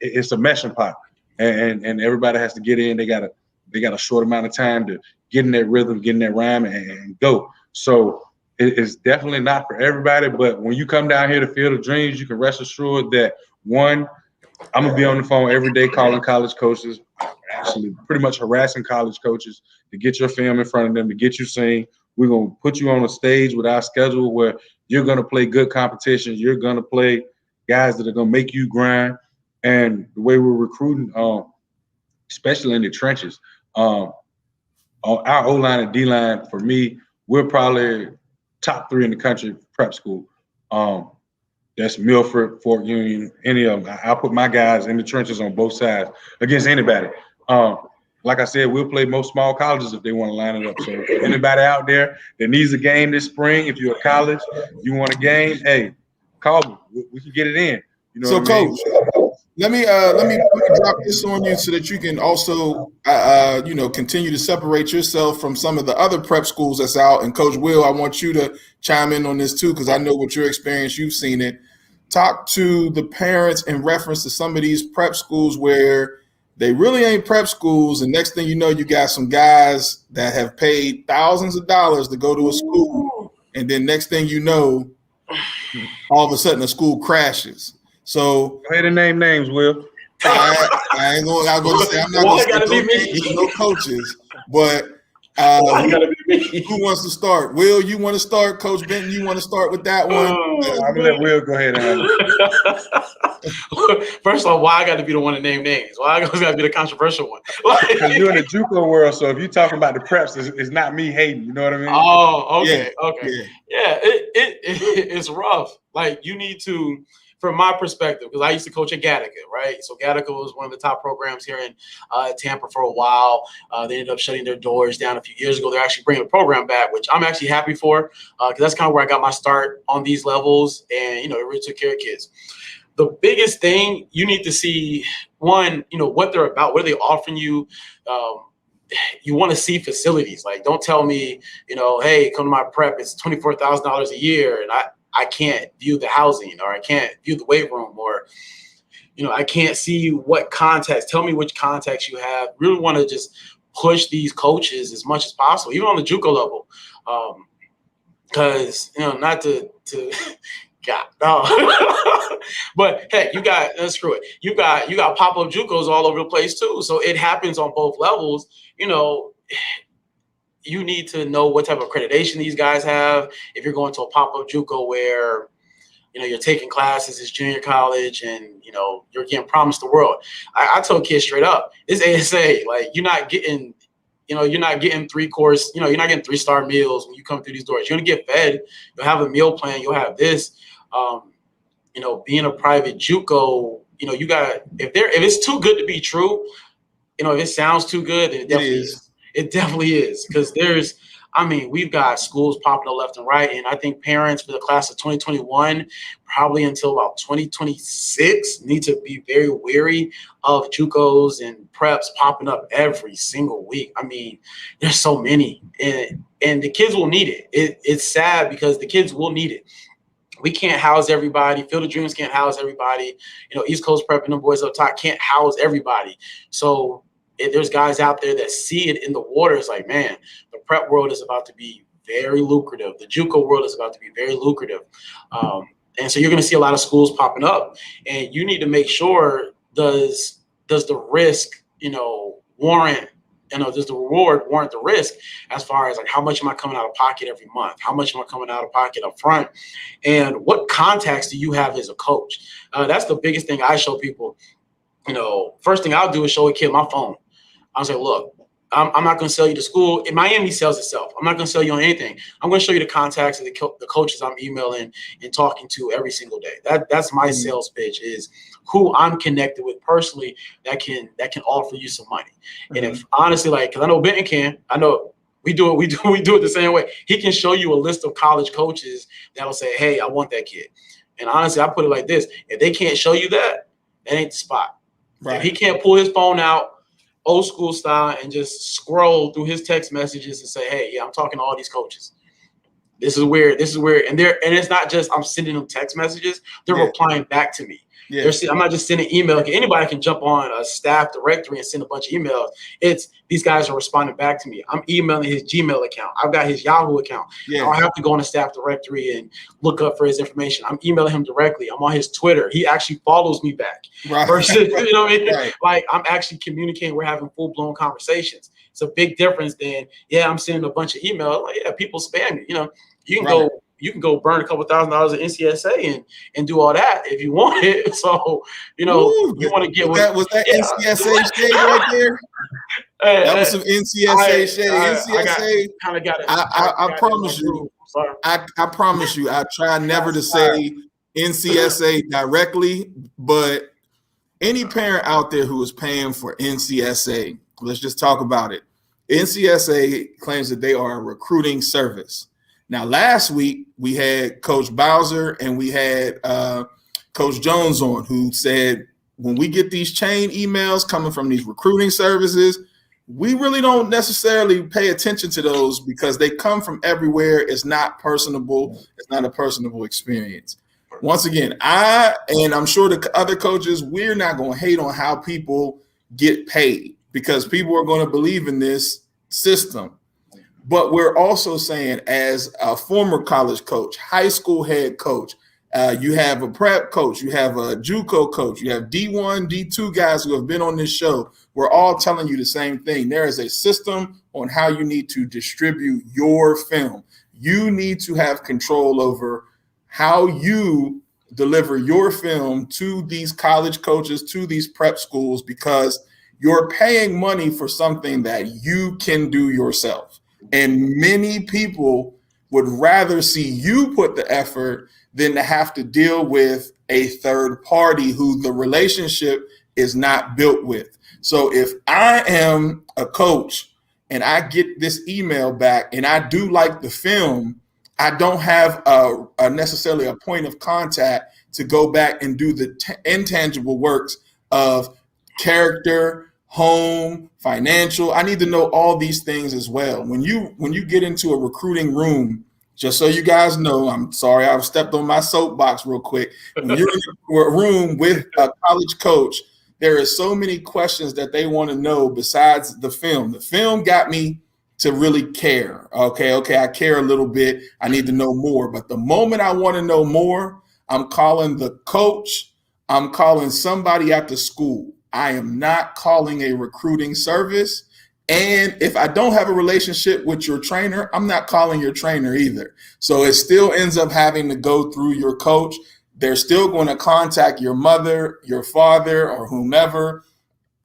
it's a meshing pot, and everybody has to get in. They got a short amount of time to get in that rhythm, get in that rhyme, and go. So it's definitely not for everybody. But when you come down here to Field of Dreams, you can rest assured that one, I'm gonna be on the phone every day calling college coaches, actually pretty much harassing college coaches to get your film in front of them, to get you seen. We're gonna put you on a stage with our schedule where you're gonna play good competition. You're gonna play guys that are gonna make you grind. And the way we're recruiting, especially in the trenches, our O-line and D-line, for me, we're probably top 3 in the country prep school. That's Milford, Fort Union, any of them. I'll put my guys in the trenches on both sides against anybody. Like I said, we'll play most small colleges if they want to line it up. So anybody out there that needs a game this spring, if you're a college, you want a game, hey, call me. We can get it in. You know So, what I mean? Coach, let me drop this on you so that you can also continue to separate yourself from some of the other prep schools that's out. And Coach Will, I want you to chime in on this too, because I know what your experience, you've seen it. Talk to the parents in reference to some of these prep schools where they really ain't prep schools, and next thing you know, you got some guys that have paid thousands of dollars to go to a school, and then next thing you know, all of a sudden the school crashes. So go ahead and name names, Will. I ain't going. I'm not going to say no coaches, but who wants to start? Will, you want to start? Coach Benton, you want to start with that one? I'm gonna let Will go ahead and handle it. First of all, why I got to be the one to name names? Why I got to be the controversial one? Because you're in the JUCO world, so if you're talking about the preps, it's not me hating. You know what I mean? Oh, okay, Yeah. okay. Yeah, it's rough. Like, you need to, from my perspective, because I used to coach at Gattaca, right? So Gattaca was one of the top programs here in Tampa for a while. They ended up shutting their doors down a few years ago. They're actually bringing the program back, which I'm actually happy for, because that's kind of where I got my start on these levels, and it really took care of kids. The biggest thing you need to see, one, what they're about, what are they offering you? You want to see facilities. Like, don't tell me, hey, come to my prep, it's $24,000 a year, and I can't view the housing, or I can't view the weight room, or, I can't see what context. Tell me which context you have. Really want to just push these coaches as much as possible, even on the JUCO level. Because, not to God, no. But hey, screw it. You got pop-up JUCOs all over the place too. So it happens on both levels. You need to know what type of accreditation these guys have. If you're going to a pop-up JUCO where, you're taking classes, it's junior college, and, you're getting promised the world. I tell kids straight up, it's ASA. Like, you're not getting 3-course, you're not getting 3-star meals when you come through these doors. You're going to get fed. You'll have a meal plan. You'll have this. Being a private JUCO, you got, if it's too good to be true, if it sounds too good, then it definitely is. It definitely is, because we've got schools popping up left and right, and I think parents for the class of 2021, probably until about 2026, need to be very wary of JUCOs and preps popping up every single week. There's so many, and the kids will need it. It's sad because the kids will need it. We can't house everybody. Field of Dreams can't house everybody. East Coast Prep and the boys up top can't house everybody. So if there's guys out there that see it in the water, it's like, man, the prep world is about to be very lucrative. The JUCO world is about to be very lucrative. And so you're going to see a lot of schools popping up, and you need to make sure, does the risk, warrant, does the reward warrant the risk, as far as like, how much am I coming out of pocket every month? How much am I coming out of pocket up front? And what contacts do you have as a coach? That's the biggest thing I show people. First thing I'll do is show a kid my phone. I'll say, look, I'm not going to sell you the school. In Miami sells itself. I'm not going to sell you on anything. I'm going to show you the contacts of the coaches I'm emailing and talking to every single day. That's my sales pitch, is who I'm connected with personally that can offer you some money. And if honestly, like, because I know Benton can, I know we do it the same way. He can show you a list of college coaches that'll say, hey, I want that kid. And honestly, I put it like this: if they can't show you that, it ain't the spot. Right. If he can't pull his phone out, old school style, and just scroll through his text messages and say, "Hey, yeah, I'm talking to all these coaches. This is weird. This is weird." And it's not just I'm sending them text messages; they're replying back to me. Yeah. I'm not just sending email. Anybody can jump on a staff directory and send a bunch of emails. It's these guys are responding back to me. I'm emailing his Gmail account. I've got his Yahoo account. Yeah. I don't have to go on a staff directory and look up for his information. I'm emailing him directly. I'm on his Twitter. He actually follows me back. Right. Versus, you know what I mean? Right. Like I'm actually communicating. We're having full-blown conversations. It's a big difference than, yeah, I'm sending a bunch of emails. Like, yeah, people spam you. You know, you can go burn a couple $1,000s at NCSA and do all that if you want it. So, you know, Ooh, you want to get was that NCSA shade right there? That was some NCSA shade. NCSA. I promise you. I promise you. I try never to say NCSA directly, but any parent out there who is paying for NCSA, let's just talk about it. NCSA claims that they are a recruiting service. Now, last week we had Coach Bowser and we had Coach Jones on, who said when we get these chain emails coming from these recruiting services, we really don't necessarily pay attention to those because they come from everywhere. It's not personable. It's not a personable experience. Once again, I'm sure the other coaches, we're not going to hate on how people get paid because people are going to believe in this system. But we're also saying, as a former college coach, high school head coach, you have a prep coach, you have a JUCO coach, you have D1, D2 guys who have been on this show. We're all telling you the same thing. There is a system on how you need to distribute your film. You need to have control over how you deliver your film to these college coaches, to these prep schools, because you're paying money for something that you can do yourself. And many people would rather see you put the effort than to have to deal with a third party who the relationship is not built with. So if I am a coach and I get this email back and I do like the film, I don't have necessarily a point of contact to go back and do the intangible works of character, home, financial. I need to know all these things as well. When you get into a recruiting room, just so you guys know, I'm sorry, I've stepped on my soapbox real quick. When you're in a room with a college coach, there are so many questions that they want to know besides the film. The film got me to really care. Okay, I care a little bit. I need to know more. But the moment I want to know more, I'm calling the coach. I'm calling somebody at the school. I am not calling a recruiting service. And if I don't have a relationship with your trainer, I'm not calling your trainer either. So it still ends up having to go through your coach. They're still going to contact your mother, your father, or whomever.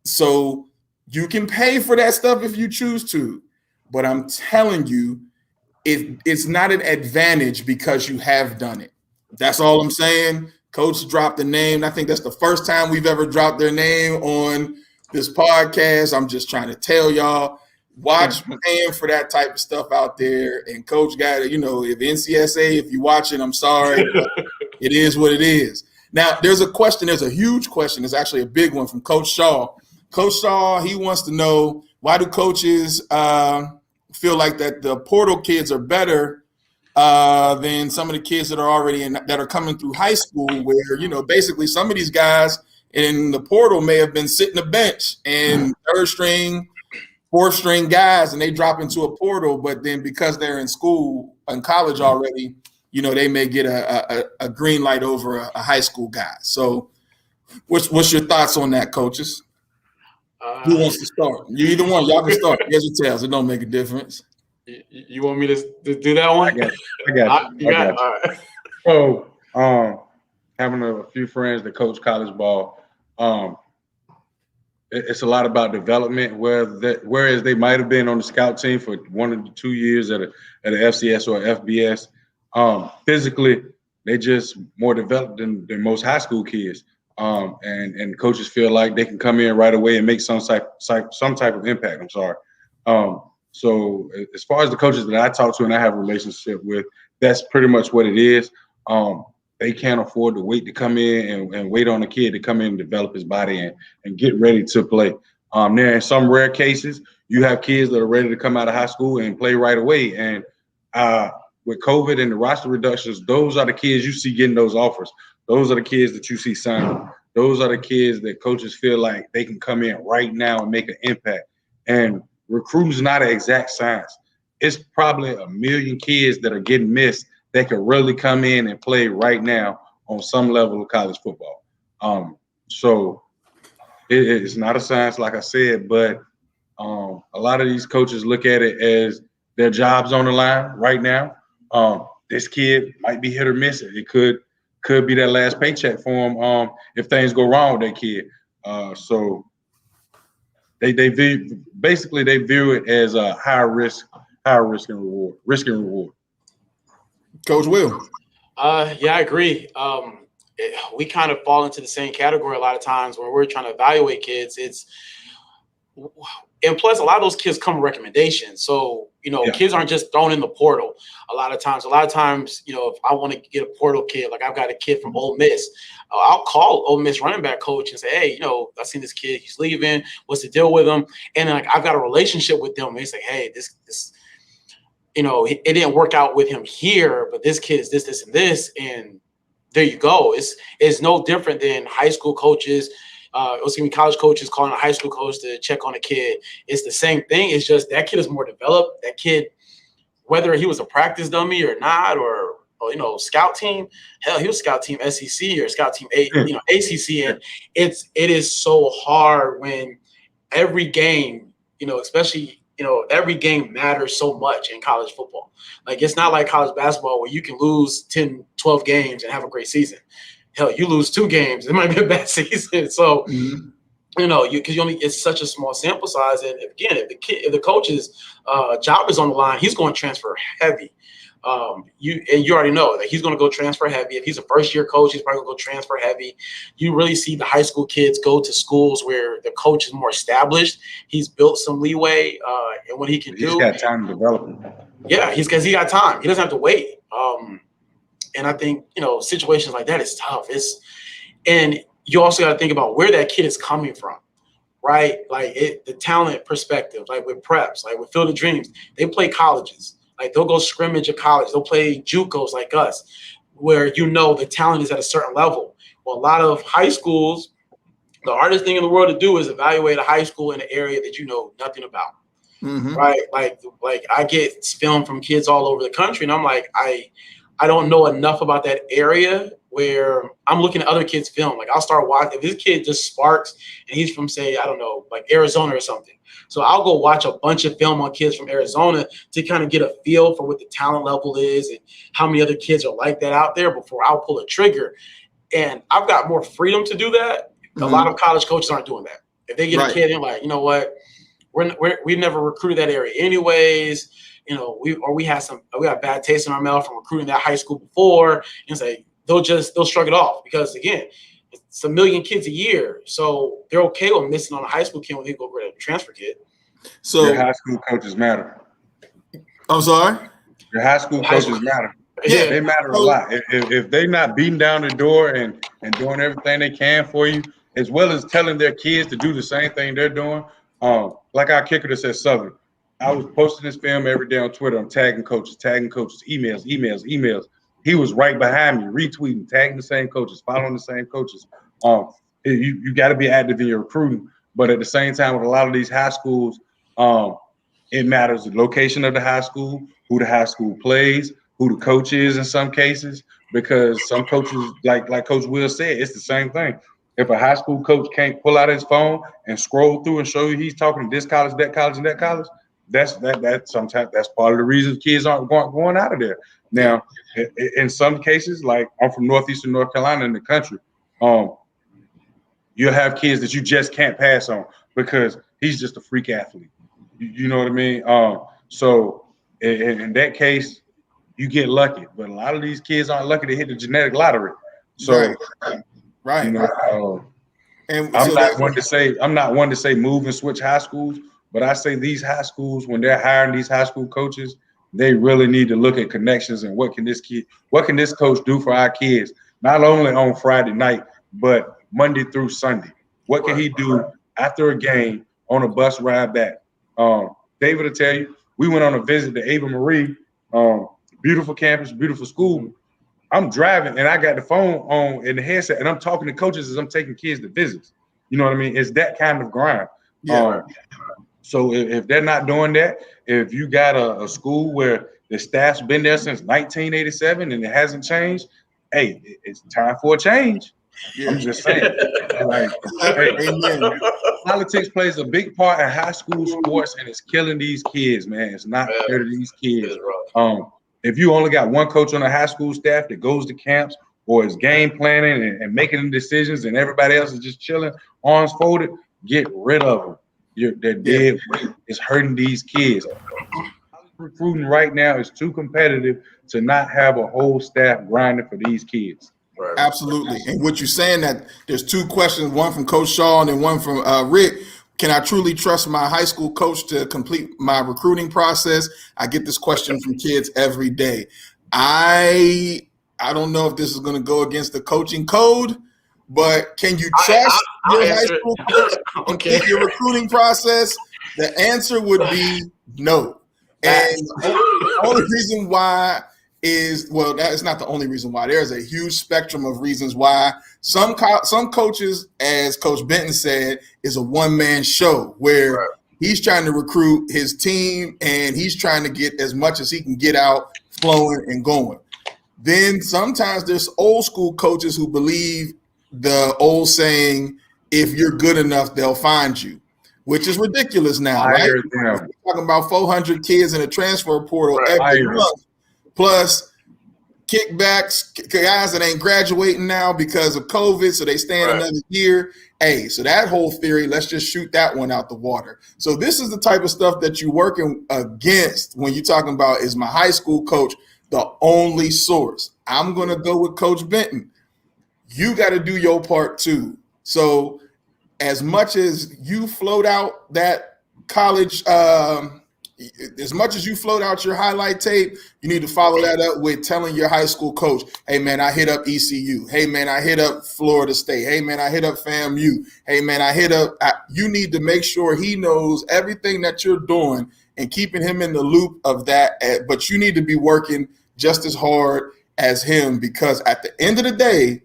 So you can pay for that stuff if you choose to. But I'm telling you, it's not an advantage because you have done it. That's all I'm saying. Coach dropped the name. I think that's the first time we've ever dropped their name on this podcast. I'm just trying to tell y'all, watch paying for that type of stuff out there. And Coach got it. You know, if NCSA, if you're watching, I'm sorry. But it is what it is. Now, there's a question. There's a huge question. It's actually a big one from Coach Shaw. Coach Shaw, he wants to know, why do coaches feel like that the portal kids are better than some of the kids that are already that are coming through high school, where, you know, basically some of these guys in the portal may have been sitting the bench and third string, fourth string guys, and they drop into a portal, but then because they're in school and college already, you know, they may get a green light over a high school guy. So what's your thoughts on that, coaches? Who wants to start? You either one. Y'all can start. Heads or tails. It don't make a difference. You want me to do that one? I got you. All right. So, having a few friends that coach college ball, it's a lot about development. Whereas they might have been on the scout team for 1 or 2 years at a FCS or FBS, physically they just more developed than most high school kids. And coaches feel like they can come in right away and make some type of impact. I'm sorry. So as far as the coaches that I talk to and I have a relationship with, that's pretty much what it is. they can't afford to wait to come in and wait on a kid to come in and develop his body and get ready to play. There in some rare cases, you have kids that are ready to come out of high school and play right away. And with COVID and the roster reductions, those are the kids you see getting those offers. Those are the kids that you see signing. Those are the kids that coaches feel like they can come in right now and make an impact. And recruiting's not an exact science. It's probably a million kids that are getting missed that could really come in and play right now on some level of college football. So it's not a science, like I said, but a lot of these coaches look at it as their job's on the line right now. This kid might be hit or miss. It could be that last paycheck for him if things go wrong with that kid. So they view it as a higher risk and reward. Coach Will. Yeah, I agree. We kind of fall into the same category a lot of times when we're trying to evaluate kids. And plus, a lot of those kids come with recommendations. So, kids aren't just thrown in the portal. A lot of times, if I want to get a portal kid, like I've got a kid from Ole Miss, I'll call Ole Miss running back coach and say, hey, I've seen this kid, he's leaving. What's the deal with him? And I've got a relationship with them. And they say, hey, this it didn't work out with him here, but this kid is this, and this. And there you go. It's no different than high school coaches. College coaches calling a high school coach to check on a kid. It's the same thing. It's just that kid is more developed. That kid, whether he was a practice dummy or not, or scout team, hell, he was scout team SEC or scout team ACC, and it is so hard when every game, especially every game matters so much in college football. Like, it's not like college basketball where you can lose 10, 12 games and have a great season. Hell, you lose 2 games, it might be a bad season. So, because it's such a small sample size. And if the coach's job is on the line, he's going to transfer heavy. You already know that he's going to go transfer heavy. If he's a first-year coach, he's probably going to go transfer heavy. You really see the high school kids go to schools where the coach is more established. He's built some leeway in what he can do. He's got time to develop him. Yeah, because he got time. He doesn't have to wait. And I think, situations like that is tough. And you also got to think about where that kid is coming from, right? Like the talent perspective, like with preps, like with Field of Dreams, they play colleges. Like they'll go scrimmage at college. They'll play JUCOs like us, where the talent is at a certain level. Well, a lot of high schools, the hardest thing in the world to do is evaluate a high school in an area that you know nothing about, right? Like I get film from kids all over the country, and I'm like, I don't know enough about that area where I'm looking at other kids' film. Like I'll start watching. If this kid just sparks and he's from, say, I don't know, like Arizona or something. So I'll go watch a bunch of film on kids from Arizona to kind of get a feel for what the talent level is and how many other kids are like that out there before I'll pull a trigger. And I've got more freedom to do that. A lot of college coaches aren't doing that. If they get a kid in, like, you know what, we've never recruited that area anyways. We got bad taste in our mouth from recruiting that high school before, and say they'll shrug it off because again, it's a million kids a year, so they're okay with missing on a high school kid when they go get a transfer kid. So your high school coaches matter. I'm sorry. Your high school coaches matter. Yeah, they matter a lot. If they're not beating down the door and doing everything they can for you, as well as telling their kids to do the same thing they're doing, like our kicker that says Southern. I was posting this film every day on Twitter. I'm tagging coaches, emails. He was right behind me, retweeting, tagging the same coaches, following the same coaches. You got to be active in your recruiting, but at the same time, with a lot of these high schools, it matters the location of the high school, who the high school plays, who the coach is in some cases, because some coaches, like Coach Will said, it's the same thing. If a high school coach can't pull out his phone and scroll through and show you he's talking to this college, that college, and that college, that's sometimes that's part of the reason kids aren't going out of there. Now, in some cases, like I'm from northeastern North Carolina in the country, you'll have kids that you just can't pass on because he's just a freak athlete. You know what I mean? So in that case, you get lucky. But a lot of these kids aren't lucky to hit the genetic lottery. So, right. And I'm not one to say move and switch high schools. But I say these high schools, when they're hiring these high school coaches, they really need to look at connections and what can this coach do for our kids not only on Friday night, but Monday through Sunday. What can he do after a game on a bus ride back? David will tell you, we went on a visit to Ava Marie, beautiful campus, beautiful school. I'm driving and I got the phone on in the headset and I'm talking to coaches as I'm taking kids to visits. You know what I mean? It's that kind of grind. Yeah. So if they're not doing that, if you got a school where the staff's been there since 1987 and it hasn't changed, hey, it's time for a change. Yeah. I'm just saying. Like, hey, Amen. politics plays a big part in high school sports and it's killing these kids, man. It's not fair to these kids. If you only got one coach on the high school staff that goes to camps or is game planning and making decisions and everybody else is just chilling, arms folded, get rid of them. They're dead weight. It's hurting these kids. Recruiting right now is too competitive to not have a whole staff grinding for these kids. Right. Absolutely. And what you're saying that there's two questions, one from Coach Shaw and then one from Rick. Can I truly trust my high school coach to complete my recruiting process? I get this question from kids every day. I don't know if this is going to go against the coaching code, but can you trust your high school coach to complete your recruiting process? The answer would be no. And the only reason why is, well, that is not the only reason why. There's a huge spectrum of reasons why. Some coaches, as Coach Benton said, is a one-man show where he's trying to recruit his team and he's trying to get as much as he can get out flowing and going. Then sometimes there's old school coaches who believe the old saying, if you're good enough, they'll find you, which is ridiculous now, right? We're talking about 400 kids in a transfer portal every month, plus kickbacks, guys that ain't graduating now because of COVID, so they stay in another year. Hey, so that whole theory, let's just shoot that one out the water. So this is the type of stuff that you're working against when you're talking about, is my high school coach the only source? I'm going to go with Coach Benton. You got to do your part too. So as much as you float out that college, as much as you float out your highlight tape, you need to follow that up with telling your high school coach, hey, man, I hit up ECU. Hey, man, I hit up Florida State. Hey, man, I hit up FAMU. Hey, man, I hit up – you need to make sure he knows everything that you're doing and keeping him in the loop of that. But you need to be working just as hard as him, because at the end of the day,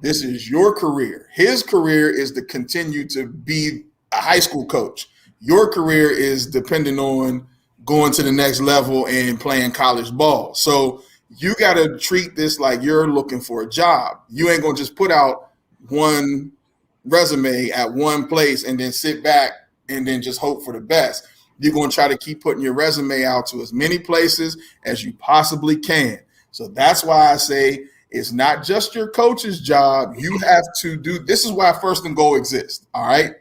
this is your career. His career is to continue to be a high school coach. Your career is dependent on going to the next level and playing college ball. So you got to treat this like you're looking for a job. You ain't going to just put out one resume at one place and then sit back and then just hope for the best. You're going to try to keep putting your resume out to as many places as you possibly can. So that's why I say it's not just your coach's job. You have to do – this is why First and Goal exists, all right?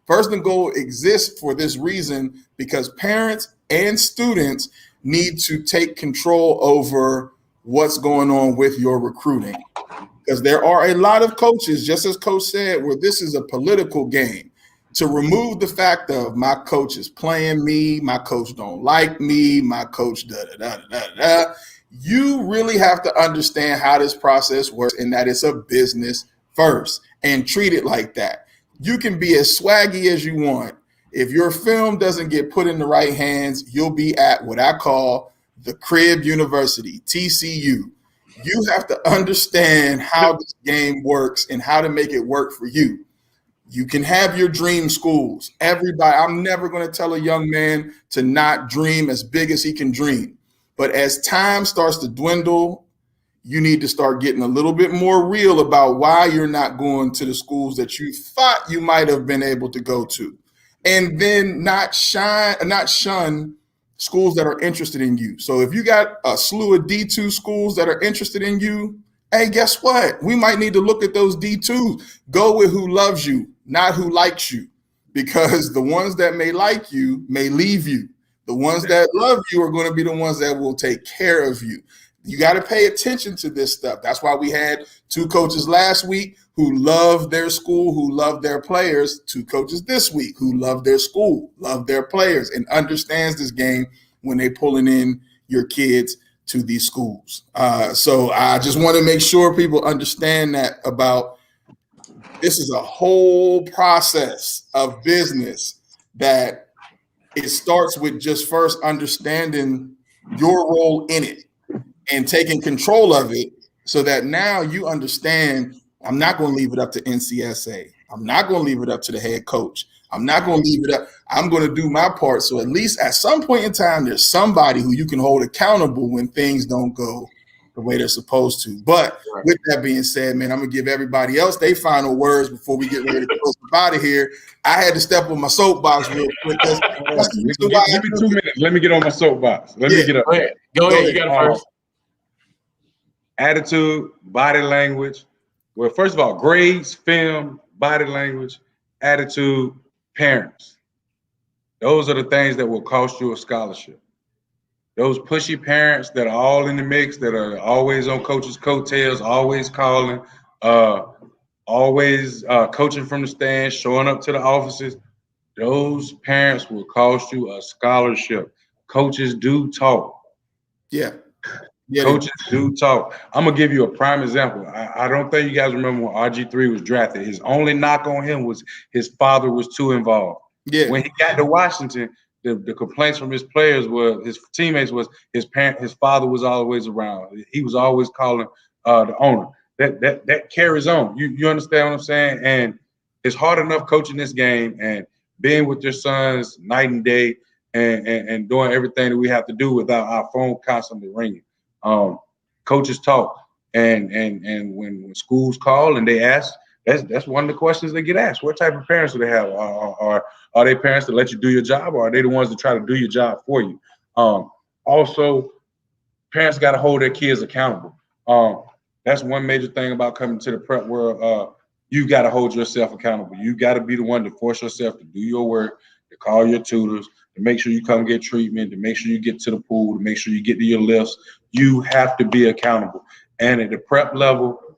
First and Goal exists for this reason, because parents and students need to take control over what's going on with your recruiting. Because there are a lot of coaches, just as Coach said, where this is a political game. To remove the fact of my coach is playing me, my coach don't like me, my coach da-da-da-da-da-da. You really have to understand how this process works and that it's a business first, and treat it like that. You can be as swaggy as you want. If your film doesn't get put in the right hands, you'll be at what I call the crib university, TCU. You have to understand how this game works and how to make it work for you. You can have your dream schools. Everybody, I'm never going to tell a young man to not dream as big as he can dream. But as time starts to dwindle, you need to start getting a little bit more real about why you're not going to the schools that you thought you might have been able to go to. And then not shun schools that are interested in you. So if you got a slew of D2 schools that are interested in you, hey, guess what? We might need to look at those D2s. Go with who loves you, not who likes you, because the ones that may like you may leave you. The ones that love you are going to be the ones that will take care of you. You got to pay attention to this stuff. That's why we had two coaches last week who love their school, who love their players, two coaches this week who love their school, love their players, and understands this game when they pulling in your kids to these schools. So I just want to make sure people understand that about this is a whole process of business that it starts with just first understanding your role in it and taking control of it so that now you understand I'm not going to leave it up to NCSA. I'm not going to leave it up to the head coach. I'm not going to leave it up. I'm going to do my part. So at least at some point in time, there's somebody who you can hold accountable when things don't go the way they're supposed to. But with that being said, man, I'm going to give everybody else their final words before we get ready to close out of here. I had to step on my soapbox real quick. Give me 2 minutes. Let me get on my soapbox. Let me get up. Go ahead. You got it first. Attitude, body language. Well, first of all, grades, film, body language, attitude, parents. Those are the things that will cost you a scholarship. Those pushy parents that are all in the mix, that are always on coach's coattails, always calling, always coaching from the stands, showing up to the offices, those parents will cost you a scholarship. Coaches do talk. Yeah. Coaches do talk. I'm going to give you a prime example. I don't think you guys remember when RG3 was drafted. His only knock on him was his father was too involved. Yeah. When he got to Washington, the complaints from his players were, his teammates was his father was always around. He was always calling the owner. That carries on. You understand what I'm saying? And it's hard enough coaching this game and being with your sons night and day and doing everything that we have to do without our phone constantly ringing. Coaches talk, and when schools call and they ask, that's one of the questions they get asked. What type of parents do they have? Are they parents that let you do your job, or are they the ones that try to do your job for you? Also, parents got to hold their kids accountable. That's one major thing about coming to the prep world. You got to hold yourself accountable. You got to be the one to force yourself to do your work, to call your tutors, to make sure you come get treatment, to make sure you get to the pool, to make sure you get to your lifts. You have to be accountable. And at the prep level,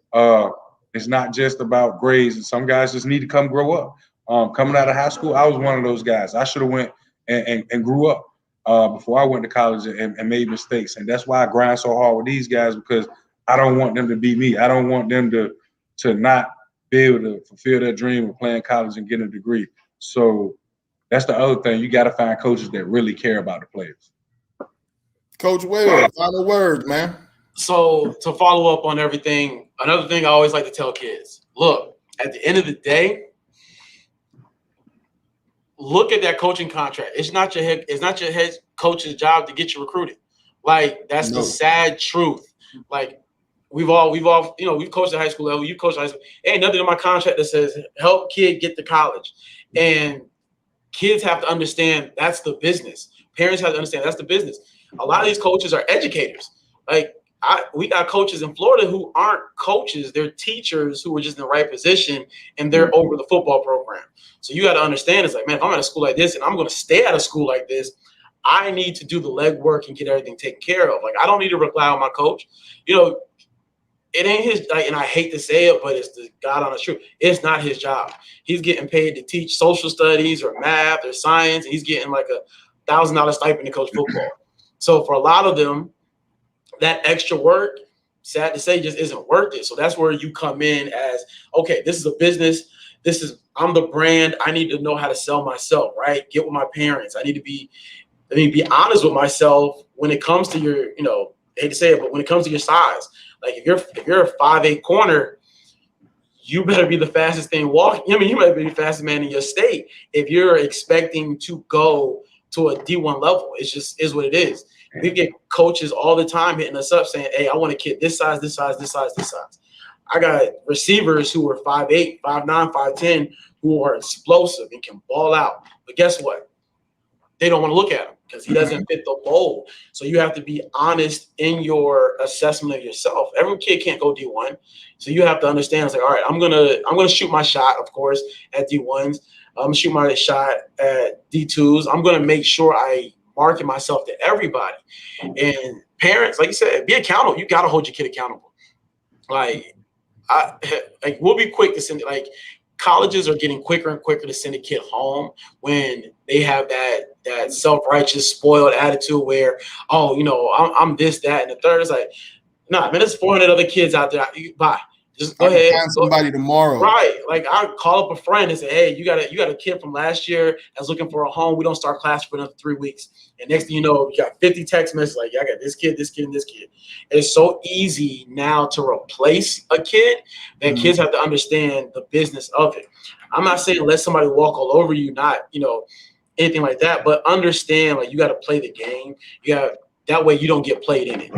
it's not just about grades. And some guys just need to come grow up. Coming out of high school, I was one of those guys. I should have went and grew up before I went to college and made mistakes. And that's why I grind so hard with these guys, because I don't want them to be me. I don't want them to not be able to fulfill their dream of playing college and getting a degree. So that's the other thing. You got to find coaches that really care about the players. Coach Will, final word, man. So to follow up on everything, another thing I always like to tell kids, look, at the end of the day, look at that coaching contract. It's not your head coach's job to get you recruited. Like, that's the sad truth. Like, we've coached at high school level. You coached at high school. Ain't nothing in my contract that says help kid get to college. And kids have to understand that's the business. Parents have to understand that's the business. A lot of these coaches are educators. Like, we got coaches in Florida who aren't coaches. They're teachers who are just in the right position, and they're over the football program. So you got to understand, it's like, man, if I'm at a school like this and I'm going to stay at a school like this, I need to do the legwork and get everything taken care of. Like, I don't need to rely on my coach. It ain't his, and I hate to say it, but it's the God honest truth. It's not his job. He's getting paid to teach social studies or math or science, and he's getting like $1,000 stipend to coach football. So for a lot of them, that extra work, sad to say, just isn't worth it. So that's where you come in as, okay, this is a business. I'm the brand. I need to know how to sell myself, right? Get with my parents. I need to be honest with myself when it comes to your, I hate to say it, but when it comes to your size. Like, if you're a 5'8" corner, you better be the fastest thing walking. I mean, you might be the fastest man in your state if you're expecting to go to a D1 level. It just is what it is. We get coaches all the time hitting us up saying, hey, I want a kid this size, this size, this size, this size. I got receivers who are 5'8", 5'9", 5'10", who are explosive and can ball out. But guess what? They don't want to look at him because he doesn't fit the mold. So you have to be honest in your assessment of yourself. Every kid can't go D1. So you have to understand, it's like, all right, I'm gonna shoot my shot, of course, at D1s. I'm gonna shoot my shot at D2s. I'm gonna make sure I market myself to everybody. And parents, like you said, be accountable. You gotta hold your kid accountable. Like we'll be quick to send it. Like, colleges are getting quicker and quicker to send a kid home when they have that that self-righteous, spoiled attitude where, oh, you know, I'm this, that, and the third. It's like, nah, man, there's 400 other kids out there. Bye. Just go ahead. Find somebody tomorrow. Right. Like I call up a friend and say, hey, you got a kid from last year that's looking for a home. We don't start class for another 3 weeks. And next thing you know, you got 50 text messages like, yeah, I got this kid, and this kid. It's so easy now to replace a kid that kids have to understand the business of it. I'm not saying let somebody walk all over you, not, you know, anything like that, but understand like you got to play the game. That way you don't get played in it.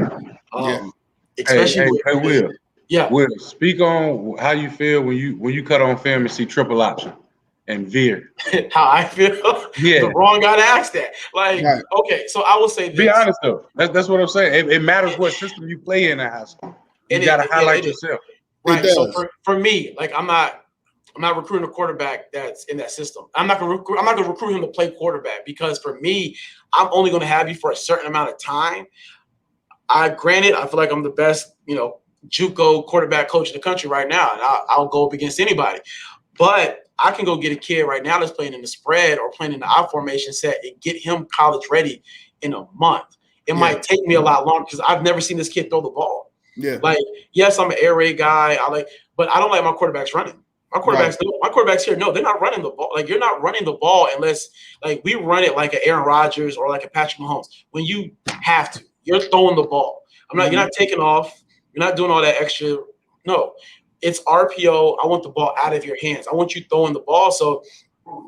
Especially hey, Will. Yeah. Will, speak on how you feel when you cut on film and see triple option and veer. How I feel? Yeah. The wrong guy to ask that. Like, okay, so I will say this. Be honest though. That's what I'm saying. It matters what system you play in high school. You got to highlight yourself. Right. So for me, like I'm not recruiting a quarterback that's in that system. I'm not gonna recruit him to play quarterback because for me, I'm only gonna have you for a certain amount of time. Granted, I feel like I'm the best, you know, JUCO quarterback coach in the country right now, and I'll go up against anybody. But I can go get a kid right now that's playing in the spread or playing in the I formation set and get him college ready in a month. It might take me a lot longer because I've never seen this kid throw the ball. Yeah. Like, yes, I'm an air raid guy. But I don't like my quarterbacks running. My quarterbacks here, no, they're not running the ball. Like, you're not running the ball unless, like, we run it like an Aaron Rodgers or like a Patrick Mahomes. When you have to, you're throwing the ball. You're not taking off. You're not doing all that extra. No, it's RPO. I want the ball out of your hands. I want you throwing the ball. So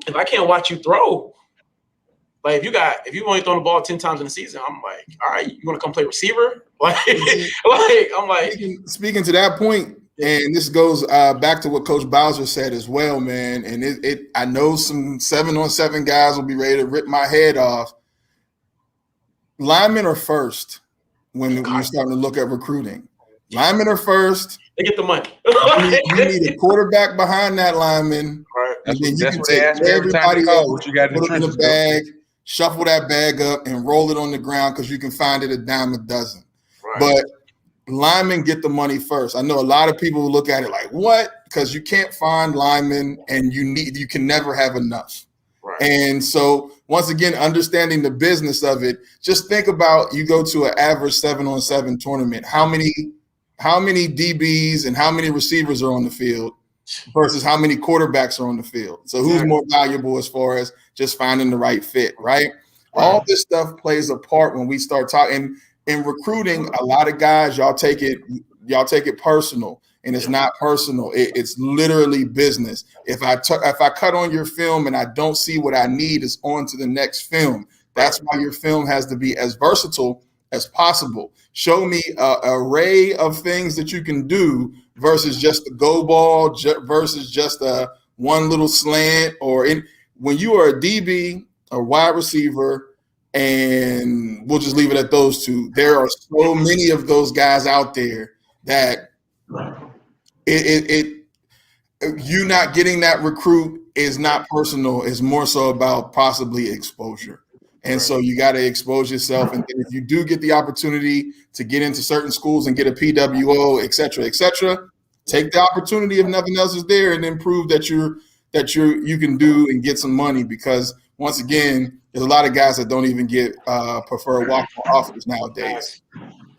if I can't watch you throw, like if you've only thrown the ball 10 times in the season, I'm like, all right, you want to come play receiver? Speaking to that point, and this goes back to what Coach Bowser said as well, man. And I know some 7-on-7 guys will be ready to rip my head off. Linemen are first when you're starting to look at recruiting. Linemen are first. They get the money. You need a quarterback behind that lineman. Right. And then you can take everybody else, put it in the bag, shuffle that bag up, and roll it on the ground because you can find it a dime a dozen. Right. But linemen get the money first. I know a lot of people will look at it like, what? Because you can't find linemen and you can never have enough. Right. And so once again, understanding the business of it, just think about you go to an average 7-on-7 tournament. How many DBs and how many receivers are on the field versus how many quarterbacks are on the field? So who's more valuable as far as just finding the right fit, right? All this stuff plays a part when we start talking. In recruiting, a lot of guys, y'all take it personal, and it's not personal. It's literally business. If I cut on your film and I don't see what I need, it's on to the next film. That's why your film has to be as versatile as possible. Show me an array of things that you can do versus just a go ball, versus just a one little slant. When you are a DB, a wide receiver, and we'll just leave it at those two. There are so many of those guys out there that you not getting that recruit is not personal. It's more so about possibly exposure. And so you got to expose yourself. And if you do get the opportunity to get into certain schools and get a PWO, et cetera, take the opportunity if nothing else is there, and then prove that you can do and get some money. Because once again, there's a lot of guys that don't even get preferred walk-on offers nowadays.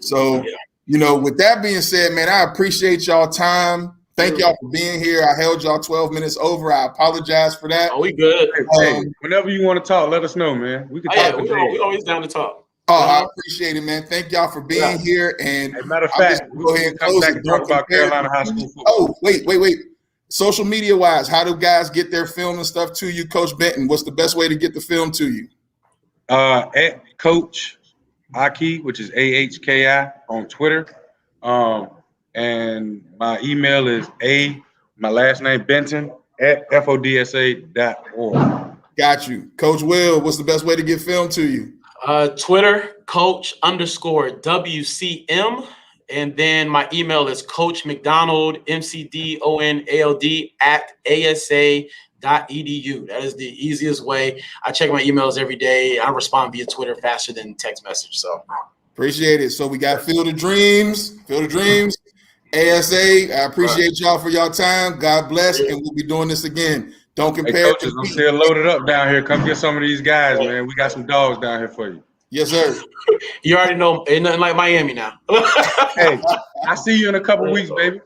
So, with that being said, man, I appreciate y'all time. Thank y'all for being here. I held y'all 12 minutes over. I apologize for that. Oh, we good. Hey, whenever you want to talk, let us know, man. We can talk. We're always down to talk. I appreciate it, man. Thank y'all for being here. And as a matter of fact, go ahead and close it. Talk about Carolina High School football. Oh, wait. Social media wise, how do guys get their film and stuff to you, Coach Benton? What's the best way to get the film to you? At Coach Ahki, which is AHKI on Twitter. And my email is my last name Benton at FODSA.org. Got you. Coach Will, what's the best way to get film to you? Twitter, Coach_WCM. And then my email is Coach McDonald, McDonald @asa.edu. That is the easiest way. I check my emails every day. I respond via Twitter faster than text message. So appreciate it. So we got Field of Dreams, ASA. I appreciate y'all for y'all time. God bless, and we'll be doing this again. Don't Hey, compare. coaches, I'm still loaded up down here. Come get some of these guys, man. We got some dogs down here for you. Yes, sir. You already know, ain't nothing like Miami now. Hey, I see you in a couple weeks, baby.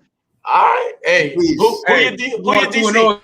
All right. Hey, Please. who Hey, your going DC?